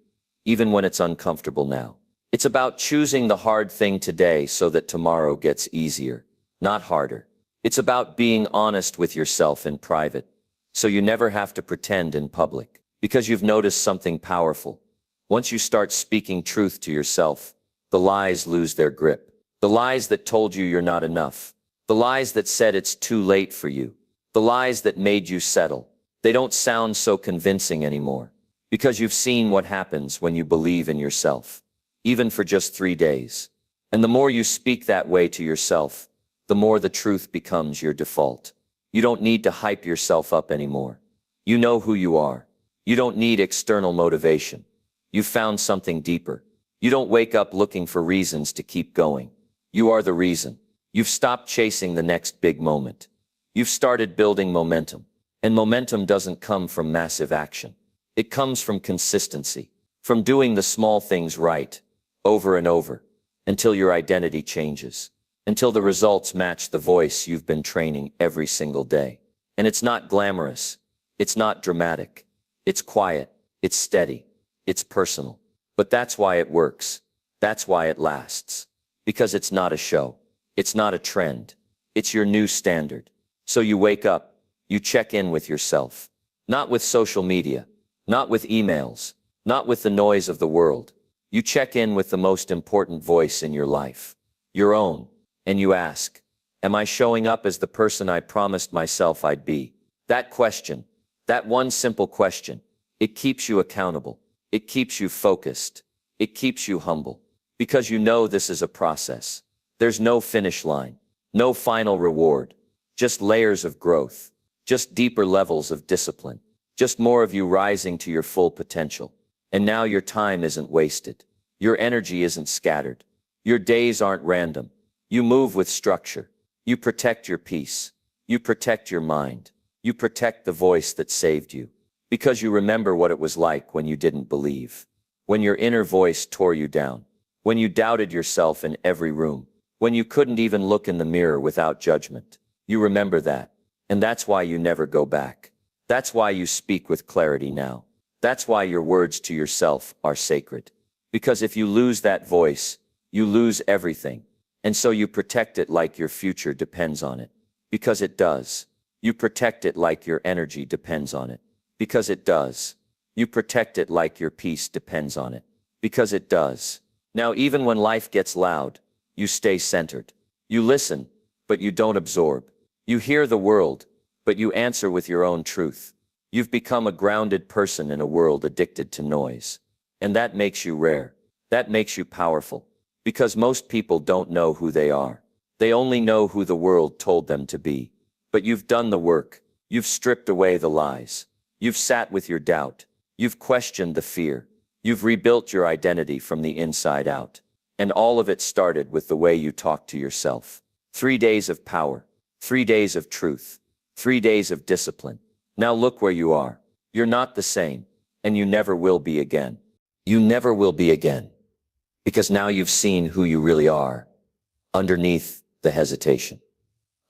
even when it's uncomfortable now. It's about choosing the hard thing today so that tomorrow gets easier, not harder. It's about being honest with yourself in private, so you never have to pretend in public. Because you've noticed something powerful. Once you start speaking truth to yourself, the lies lose their grip. The lies that told you you're not enough. The lies that said it's too late for you. The lies that made you settle. They don't sound so convincing anymore. Because you've seen what happens when you believe in yourself. Even for just 3 days. And the more you speak that way to yourself, the more the truth becomes your default. You don't need to hype yourself up anymore. You know who you are. You don't need external motivation. You've found something deeper. You don't wake up looking for reasons to keep going. You are the reason. You've stopped chasing the next big moment. You've started building momentum. And momentum doesn't come from massive action. It comes from consistency. From doing the small things right, over and over, until your identity changes. Until the results match the voice you've been training every single day. And it's not glamorous. It's not dramatic. It's quiet. It's steady. It's personal. But that's why it works. That's why it lasts. Because it's not a show. It's not a trend. It's your new standard. So you wake up, you check in with yourself. Not with social media. Not with emails. Not with the noise of the world. You check in with the most important voice in your life. Your own. And you ask, am I showing up as the person I promised myself I'd be? That question, that one simple question, it keeps you accountable. It keeps you focused. It keeps you humble. Because you know this is a process. There's no finish line. No final reward. Just layers of growth. Just deeper levels of discipline. Just more of you rising to your full potential. And now your time isn't wasted. Your energy isn't scattered. Your days aren't random. You move with structure. You protect your peace. You protect your mind. You protect the voice that saved you. Because you remember what it was like when you didn't believe. When your inner voice tore you down. When you doubted yourself in every room. When you couldn't even look in the mirror without judgment. You remember that. And that's why you never go back. That's why you speak with clarity now. That's why your words to yourself are sacred. Because if you lose that voice, you lose everything. And so you protect it like your future depends on it. Because it does. You protect it like your energy depends on it. Because it does. You protect it like your peace depends on it. Because it does. Now, even when life gets loud, you stay centered. You listen, but you don't absorb. You hear the world, but you answer with your own truth. You've become a grounded person in a world addicted to noise. And that makes you rare. That makes you powerful. Because most people don't know who they are. They only know who the world told them to be. But you've done the work. You've stripped away the lies. You've sat with your doubt. You've questioned the fear. You've rebuilt your identity from the inside out. And all of it started with the way you talk to yourself. 3 days of power. 3 days of truth. 3 days of discipline. Now look where you are. You're not the same. And you never will be again. You never will be again. Because now you've seen who you really are. Underneath the hesitation.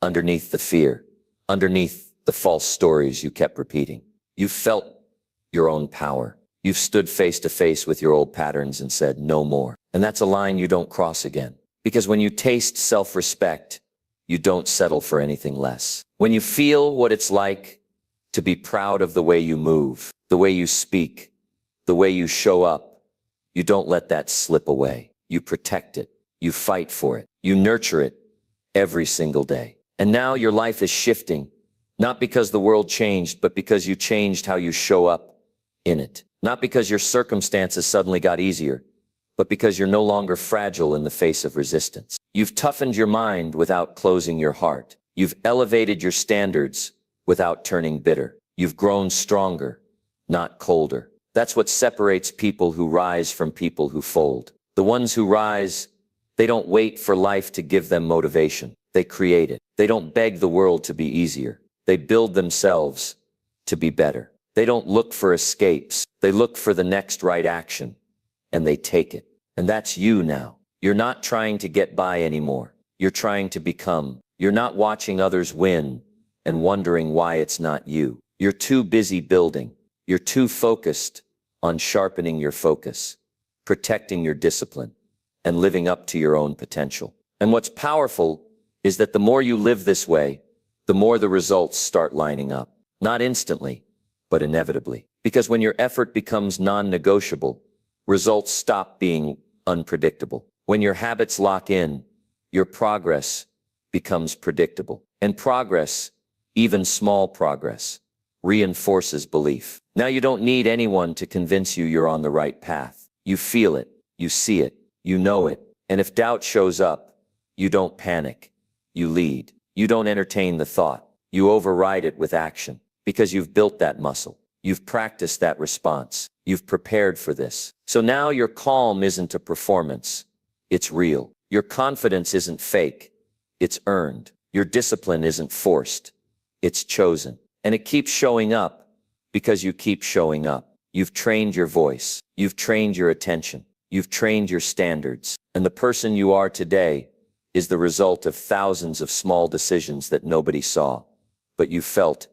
Underneath the fear. Underneath the false stories you kept repeating. You've felt your own power. You've stood face to face with your old patterns and said, no more. And that's a line you don't cross again. Because when you taste self-respect, you don't settle for anything less. When you feel what it's like to be proud of the way you move, the way you speak, the way you show up, you don't let that slip away. You protect it. You fight for it. You nurture it every single day. And now your life is shifting, not because the world changed, but because you changed how you show up in it. Not because your circumstances suddenly got easier, but because you're no longer fragile in the face of resistance. You've toughened your mind without closing your heart. You've elevated your standards without turning bitter. You've grown stronger, not colder. That's what separates people who rise from people who fold. The ones who rise, they don't wait for life to give them motivation. They create it. They don't beg the world to be easier. They build themselves to be better. They don't look for escapes. They look for the next right action, and they take it. And that's you now. You're not trying to get by anymore. You're trying to become. You're not watching others win and wondering why it's not you. You're too busy building. You're too focused on sharpening your focus, protecting your discipline, and living up to your own potential. And what's powerful is that the more you live this way, the more the results start lining up. Not instantly, but inevitably. Because when your effort becomes non-negotiable, results stop being unpredictable. When your habits lock in, your progress becomes predictable. And progress, even small progress, reinforces belief. Now you don't need anyone to convince you you're on the right path. You feel it, you see it, you know it. And if doubt shows up, you don't panic, you lead. You don't entertain the thought, you override it with action. Because you've built that muscle. You've practiced that response. You've prepared for this. So now your calm isn't a performance. It's real. Your confidence isn't fake. It's earned. Your discipline isn't forced. It's chosen. And it keeps showing up because you keep showing up. You've trained your voice. You've trained your attention. You've trained your standards. And the person you are today is the result of thousands of small decisions that nobody saw. But you felt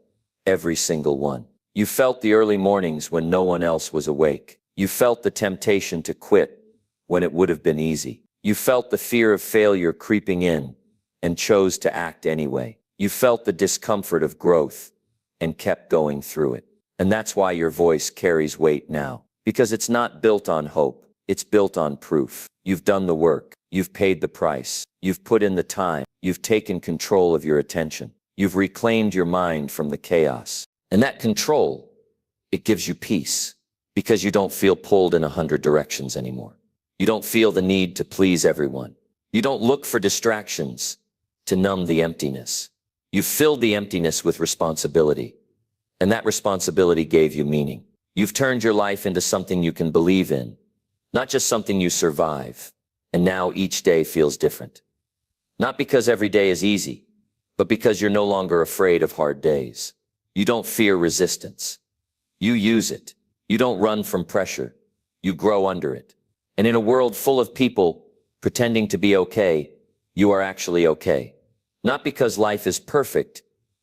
every single one. You felt the early mornings when no one else was awake. You felt the temptation to quit when it would have been easy. You felt the fear of failure creeping in and chose to act anyway. You felt the discomfort of growth and kept going through it. And that's why your voice carries weight now. Because it's not built on hope. It's built on proof. You've done the work. You've paid the price. You've put in the time. You've taken control of your attention. You've reclaimed your mind from the chaos. And that control, it gives you peace because you don't feel pulled in 100 directions anymore. You don't feel the need to please everyone. You don't look for distractions to numb the emptiness. You filled the emptiness with responsibility. And that responsibility gave you meaning. You've turned your life into something you can believe in, not just something you survive. And now each day feels different. Not because every day is easy, but because you're no longer afraid of hard days. You don't fear resistance. You use it. You don't run from pressure. You grow under it. And in a world full of people pretending to be okay, you are actually okay. Not because life is perfect,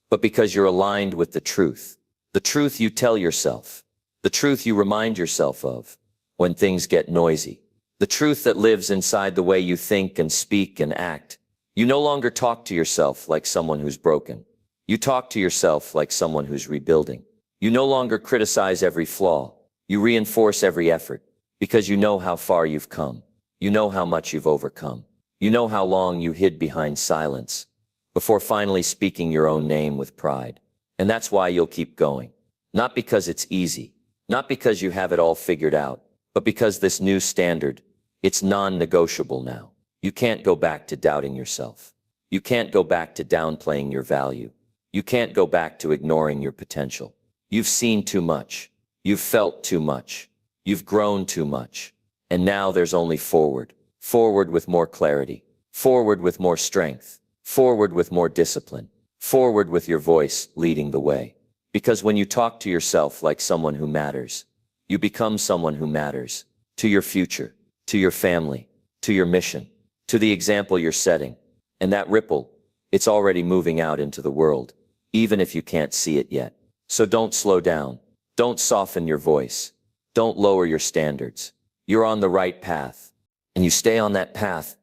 but because you're aligned with the truth. The truth you tell yourself. The truth you remind yourself of when things get noisy. The truth that lives inside the way you think and speak and act. You no longer talk to yourself like someone who's broken. You talk to yourself like someone who's rebuilding. You no longer criticize every flaw. You reinforce every effort because you know how far you've come. You know how much you've overcome. You know how long you hid behind silence before finally speaking your own name with pride. And that's why you'll keep going. Not because it's easy, not because you have it all figured out, but because this new standard, it's non-negotiable now. You can't go back to doubting yourself. You can't go back to downplaying your value. You can't go back to ignoring your potential. You've seen too much. You've felt too much. You've grown too much. And now there's only forward. Forward with more clarity. Forward with more strength. Forward with more discipline. Forward with your voice leading the way. Because when you talk to yourself like someone who matters, you become someone who matters. To your future, to your family, to your mission, to the example you're setting. And that ripple, it's already moving out into the world, even if you can't see it yet. So don't slow down. Don't soften your voice. Don't lower your standards. You're on the right path. And you stay on that path,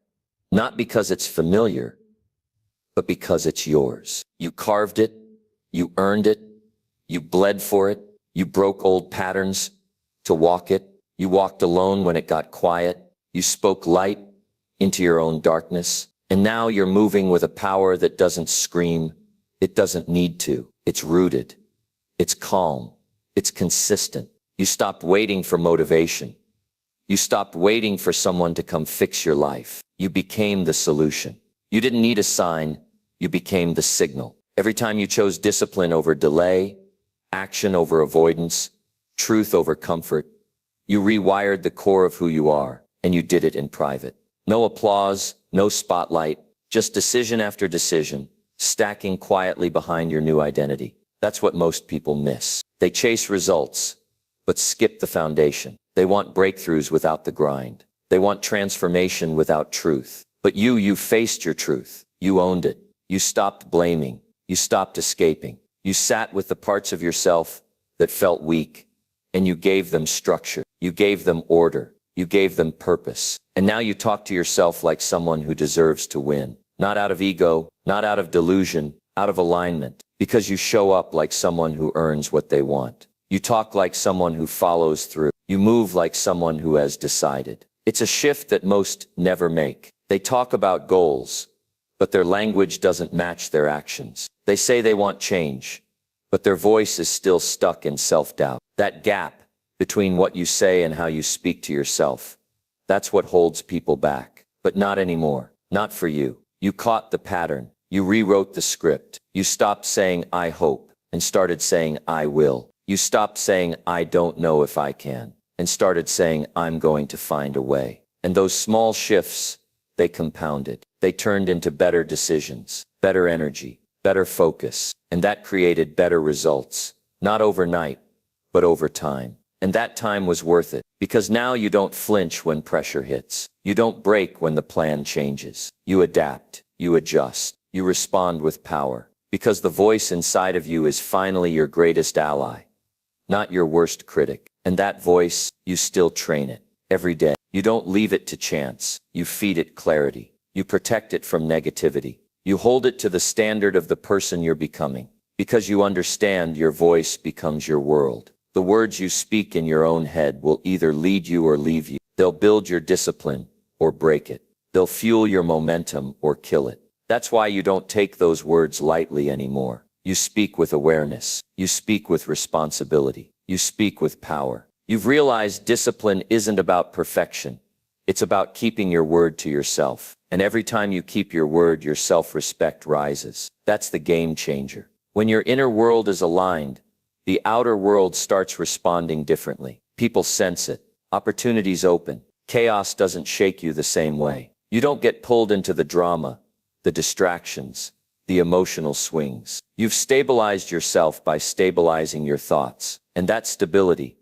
not because it's familiar, but because it's yours. You carved it. You earned it. You bled for it. You broke old patterns to walk it. You walked alone when it got quiet. You spoke light into your own darkness. And now you're moving with a power that doesn't scream. It doesn't need to. It's rooted. It's calm. It's consistent. You stopped waiting for motivation. You stopped waiting for someone to come fix your life. You became the solution. You didn't need a sign. You became the signal. Every time you chose discipline over delay, action over avoidance, truth over comfort, you rewired the core of who you are, and you did it in private. No applause, no spotlight, just decision after decision, stacking quietly behind your new identity. That's what most people miss. They chase results, but skip the foundation. They want breakthroughs without the grind. They want transformation without truth. But you faced your truth. You owned it. You stopped blaming. You stopped escaping. You sat with the parts of yourself that felt weak, and you gave them structure. You gave them order. You gave them purpose. And now you talk to yourself like someone who deserves to win. Not out of ego, not out of delusion, out of alignment. Because you show up like someone who earns what they want. You talk like someone who follows through. You move like someone who has decided. It's a shift that most never make. They talk about goals, but their language doesn't match their actions. They say they want change, but their voice is still stuck in self-doubt. That gap between what you say and how you speak to yourself, that's what holds people back. But not anymore. Not for you. You caught the pattern. You rewrote the script. You stopped saying, I hope, and started saying, I will. You stopped saying, I don't know if I can, and started saying, I'm going to find a way. And those small shifts, they compounded. They turned into better decisions, better energy, better focus, and that created better results. Not overnight, but over time. And that time was worth it, because now you don't flinch when pressure hits. You don't break when the plan changes. You adapt, you adjust, you respond with power, because the voice inside of you is finally your greatest ally, not your worst critic. And that voice, you still train it every day. You don't leave it to chance. You feed it clarity. You protect it from negativity. You hold it to the standard of the person you're becoming, because you understand your voice becomes your world. The words you speak in your own head will either lead you or leave you. They'll build your discipline or break it. They'll fuel your momentum or kill it. That's why you don't take those words lightly anymore. You speak with awareness. You speak with responsibility. You speak with power. You've realized discipline isn't about perfection. It's about keeping your word to yourself. And every time you keep your word, your self-respect rises. That's the game changer. When your inner world is aligned, the outer world starts responding differently. People sense it. Opportunities open. Chaos doesn't shake you the same way. You don't get pulled into the drama, the distractions, the emotional swings. You've stabilized yourself by stabilizing your thoughts. And that stability,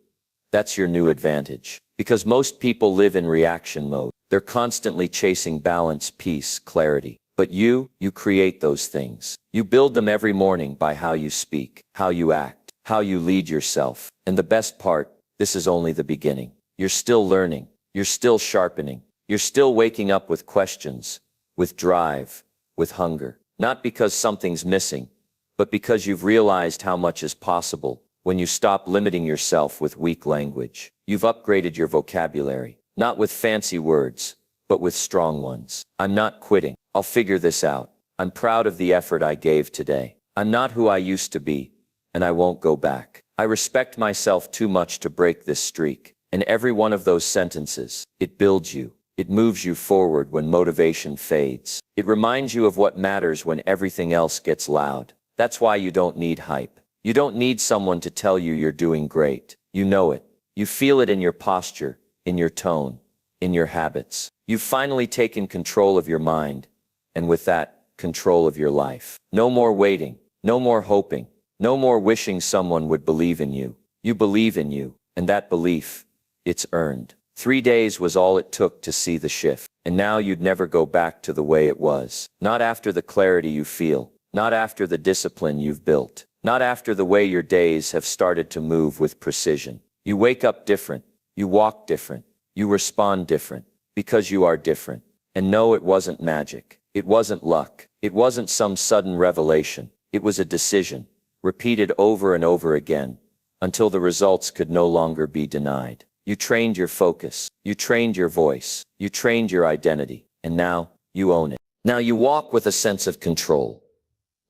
that's your new advantage. Because most people live in reaction mode. They're constantly chasing balance, peace, clarity. But you create those things. You build them every morning by how you speak, how you act, how you lead yourself. And the best part, this is only the beginning. You're still learning. You're still sharpening. You're still waking up with questions, with drive, with hunger. Not because something's missing, but because you've realized how much is possible when you stop limiting yourself with weak language. You've upgraded your vocabulary, not with fancy words, but with strong ones. I'm not quitting. I'll figure this out. I'm proud of the effort I gave today. I'm not who I used to be, and I won't go back. I respect myself too much to break this streak. And every one of those sentences, it builds you. It moves you forward when motivation fades. It reminds you of what matters when everything else gets loud. That's why you don't need hype. You don't need someone to tell you you're doing great. You know it. You feel it in your posture, in your tone, in your habits. You've finally taken control of your mind, and with that, control of your life. No more waiting, no more hoping, no more wishing someone would believe in you. You believe in you, and that belief, it's earned. 3 days was all it took to see the shift, and now you'd never go back to the way it was. Not after the clarity you feel, not after the discipline you've built, not after the way your days have started to move with precision. You wake up different, you walk different, you respond different, because you are different. And no, it wasn't magic. It wasn't luck. It wasn't some sudden revelation. It was a decision, repeated over and over again, until the results could no longer be denied. You trained your focus, you trained your voice, you trained your identity, and now you own it. Now you walk with a sense of control,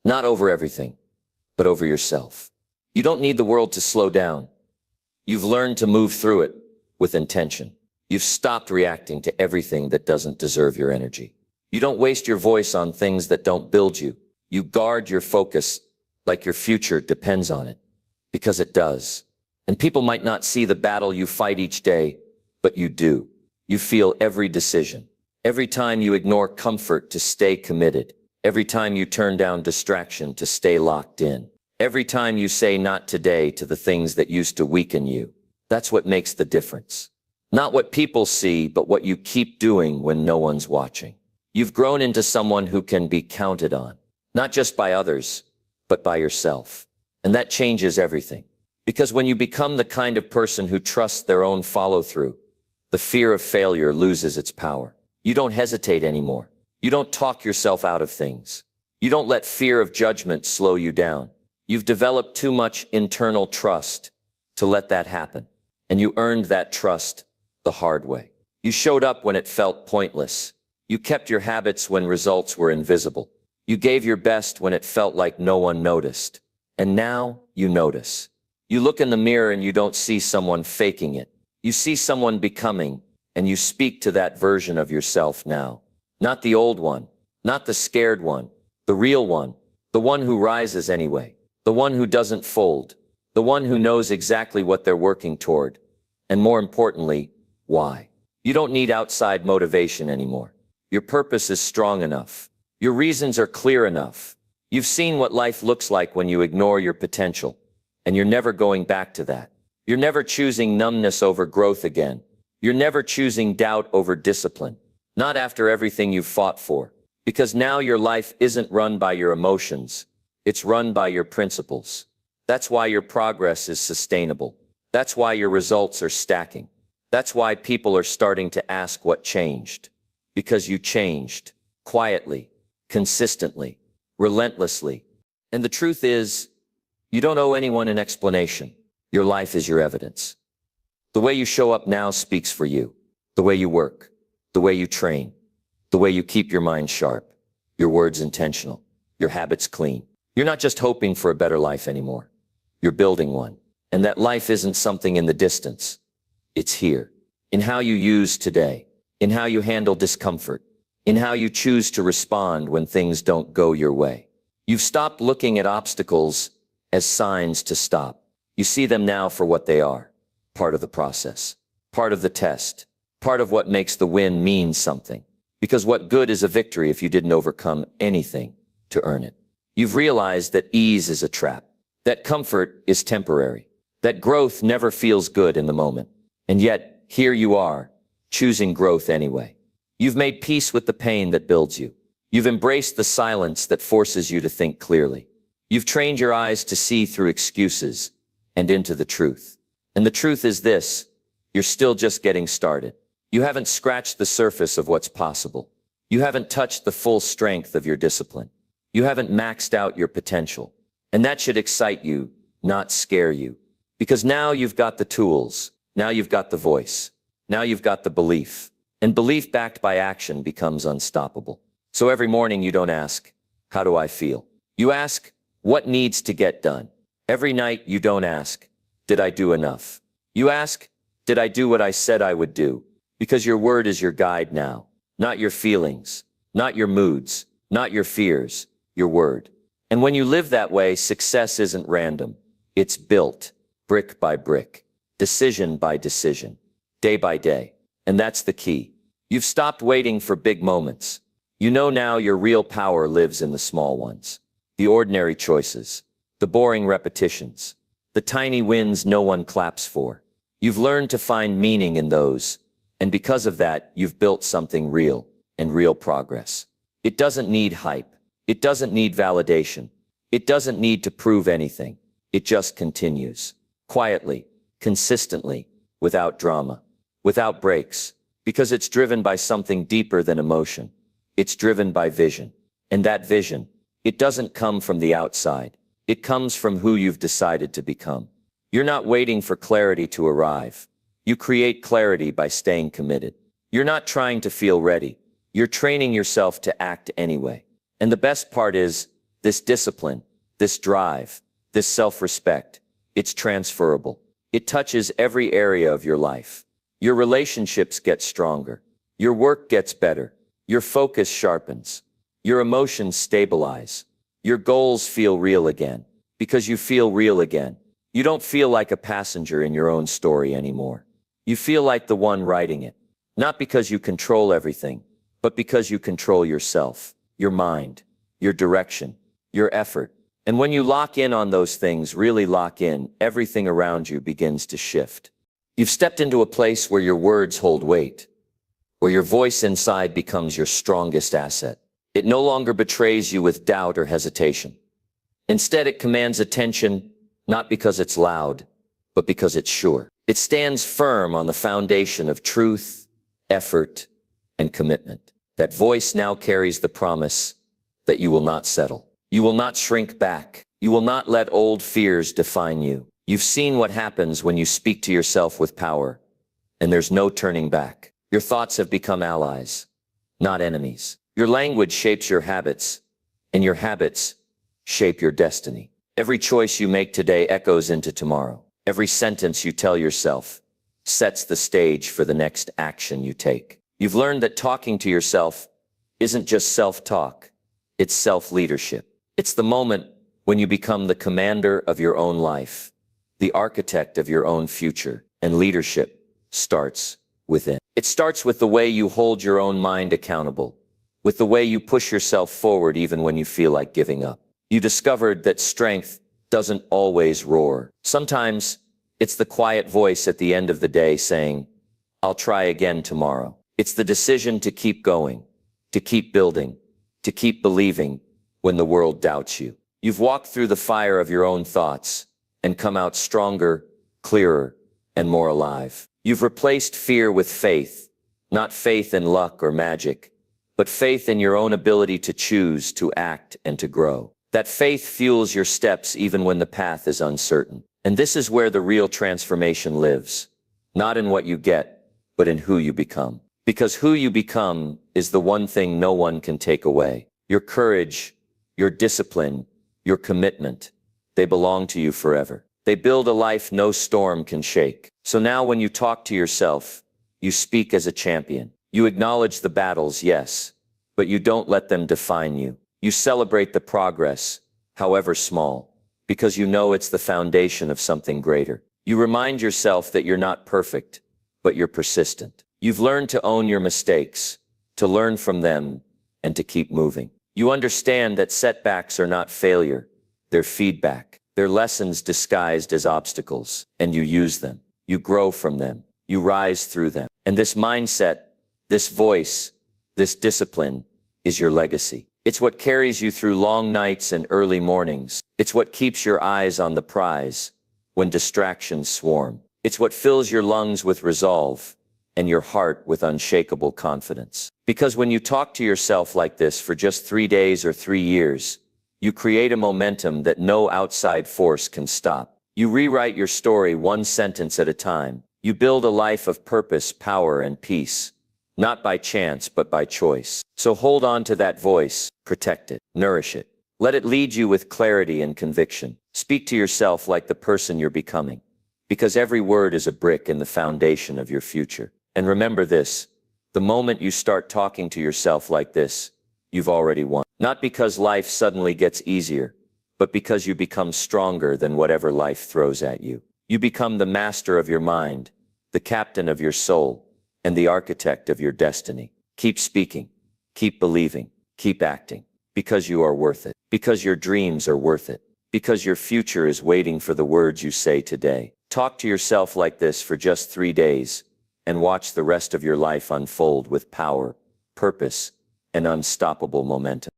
not over everything, but over yourself. You don't need the world to slow down. You've learned to move through it with intention. You've stopped reacting to everything that doesn't deserve your energy. You don't waste your voice on things that don't build you. You guard your focus like your future depends on it, because it does. And people might not see the battle you fight each day, but you do. You feel every decision. Every time you ignore comfort to stay committed. Every time you turn down distraction to stay locked in. Every time you say not today to the things that used to weaken you. That's what makes the difference. Not what people see, but what you keep doing when no one's watching. You've grown into someone who can be counted on, not just by others, but by yourself. And that changes everything. Because when you become the kind of person who trusts their own follow-through, the fear of failure loses its power. You don't hesitate anymore. You don't talk yourself out of things. You don't let fear of judgment slow you down. You've developed too much internal trust to let that happen. And you earned that trust the hard way. You showed up when it felt pointless. You kept your habits when results were invisible. You gave your best when it felt like no one noticed. And now you notice. You look in the mirror and you don't see someone faking it. You see someone becoming, and you speak to that version of yourself now. Not the old one, not the scared one, the real one, the one who rises anyway, the one who doesn't fold, the one who knows exactly what they're working toward, and more importantly, why. You don't need outside motivation anymore. Your purpose is strong enough. Your reasons are clear enough. You've seen what life looks like when you ignore your potential, and you're never going back to that. You're never choosing numbness over growth again. You're never choosing doubt over discipline. Not after everything you've fought for. Because now your life isn't run by your emotions. It's run by your principles. That's why your progress is sustainable. That's why your results are stacking. That's why people are starting to ask what changed. Because you changed. Quietly. Consistently. Relentlessly. And the truth is, you don't owe anyone an explanation. Your life is your evidence. The way you show up now speaks for you. The way you work. The way you train. The way you keep your mind sharp. Your words intentional. Your habits clean. You're not just hoping for a better life anymore. You're building one. And that life isn't something in the distance. It's here. In how you use today. In how you handle discomfort. In how you choose to respond when things don't go your way. You've stopped looking at obstacles as signs to stop. You see them now for what they are. Part of the process. Part of the test. Part of what makes the win mean something. Because what good is a victory if you didn't overcome anything to earn it? You've realized that ease is a trap. That comfort is temporary. That growth never feels good in the moment. And yet, here you are, choosing growth anyway. You've made peace with the pain that builds you. You've embraced the silence that forces you to think clearly. You've trained your eyes to see through excuses and into the truth. And the truth is this: you're still just getting started. You haven't scratched the surface of what's possible. You haven't touched the full strength of your discipline. You haven't maxed out your potential. And that should excite you, not scare you. Because now you've got the tools. Now you've got the voice. Now you've got the belief. And belief backed by action becomes unstoppable. So every morning you don't ask, how do I feel? You ask, what needs to get done? Every night you don't ask, did I do enough? You ask, did I do what I said I would do? Because your word is your guide now. Not your feelings, not your moods, not your fears, your word. And when you live that way, success isn't random. It's built, brick by brick, decision by decision, day by day. And that's the key. You've stopped waiting for big moments. You know now your real power lives in the small ones. The ordinary choices, the boring repetitions, the tiny wins no one claps for. You've learned to find meaning in those, and because of that, you've built something real and real progress. It doesn't need hype. It doesn't need validation. It doesn't need to prove anything. It just continues, quietly, consistently, without drama, without breaks, because it's driven by something deeper than emotion. It's driven by vision. And that vision, it doesn't come from the outside. It comes from who you've decided to become. You're not waiting for clarity to arrive. You create clarity by staying committed. You're not trying to feel ready. You're training yourself to act anyway. And the best part is, this discipline, this drive, this self-respect, it's transferable. It touches every area of your life. Your relationships get stronger. Your work gets better. Your focus sharpens. Your emotions stabilize. Your goals feel real again. Because you feel real again. You don't feel like a passenger in your own story anymore. You feel like the one writing it. Not because you control everything, but because you control yourself, your mind, your direction, your effort. And when you lock in on those things, really lock in, everything around you begins to shift. You've stepped into a place where your words hold weight, where your voice inside becomes your strongest asset. It no longer betrays you with doubt or hesitation. Instead, it commands attention, not because it's loud, but because it's sure. It stands firm on the foundation of truth, effort, and commitment. That voice now carries the promise that you will not settle. You will not shrink back. You will not let old fears define you. You've seen what happens when you speak to yourself with power, and there's no turning back. Your thoughts have become allies, not enemies. Your language shapes your habits, and your habits shape your destiny. Every choice you make today echoes into tomorrow. Every sentence you tell yourself sets the stage for the next action you take. You've learned that talking to yourself isn't just self-talk, it's self-leadership. It's the moment when you become the commander of your own life, the architect of your own future, and leadership starts within. It starts with the way you hold your own mind accountable, with the way you push yourself forward even when you feel like giving up. You discovered that strength doesn't always roar. Sometimes it's the quiet voice at the end of the day saying, I'll try again tomorrow. It's the decision to keep going, to keep building, to keep believing when the world doubts you. You've walked through the fire of your own thoughts and come out stronger, clearer, and more alive. You've replaced fear with faith, not faith in luck or magic, but faith in your own ability to choose, to act, and to grow. That faith fuels your steps even when the path is uncertain. And this is where the real transformation lives. Not in what you get, but in who you become. Because who you become is the one thing no one can take away. Your courage, your discipline, your commitment, they belong to you forever. They build a life no storm can shake. So now when you talk to yourself, you speak as a champion. You acknowledge the battles, yes, but you don't let them define you. You celebrate the progress, however small, because you know it's the foundation of something greater. You remind yourself that you're not perfect, but you're persistent. You've learned to own your mistakes, to learn from them, and to keep moving. You understand that setbacks are not failure, they're feedback. They're lessons disguised as obstacles, and you use them. You grow from them. You rise through them. And this mindset, this voice, this discipline is your legacy. It's what carries you through long nights and early mornings. It's what keeps your eyes on the prize when distractions swarm. It's what fills your lungs with resolve and your heart with unshakable confidence. Because when you talk to yourself like this for just 3 days or 3 years, you create a momentum that no outside force can stop. You rewrite your story one sentence at a time. You build a life of purpose, power, and peace. Not by chance, but by choice. So hold on to that voice, protect it, nourish it. Let it lead you with clarity and conviction. Speak to yourself like the person you're becoming. Because every word is a brick in the foundation of your future. And remember this, the moment you start talking to yourself like this, you've already won. Not because life suddenly gets easier, but because you become stronger than whatever life throws at you. You become the master of your mind, the captain of your soul, and the architect of your destiny. Keep speaking, keep believing, keep acting, because you are worth it, because your dreams are worth it, because your future is waiting for the words you say today. Talk to yourself like this for just 3 days, and watch the rest of your life unfold with power, purpose, and unstoppable momentum.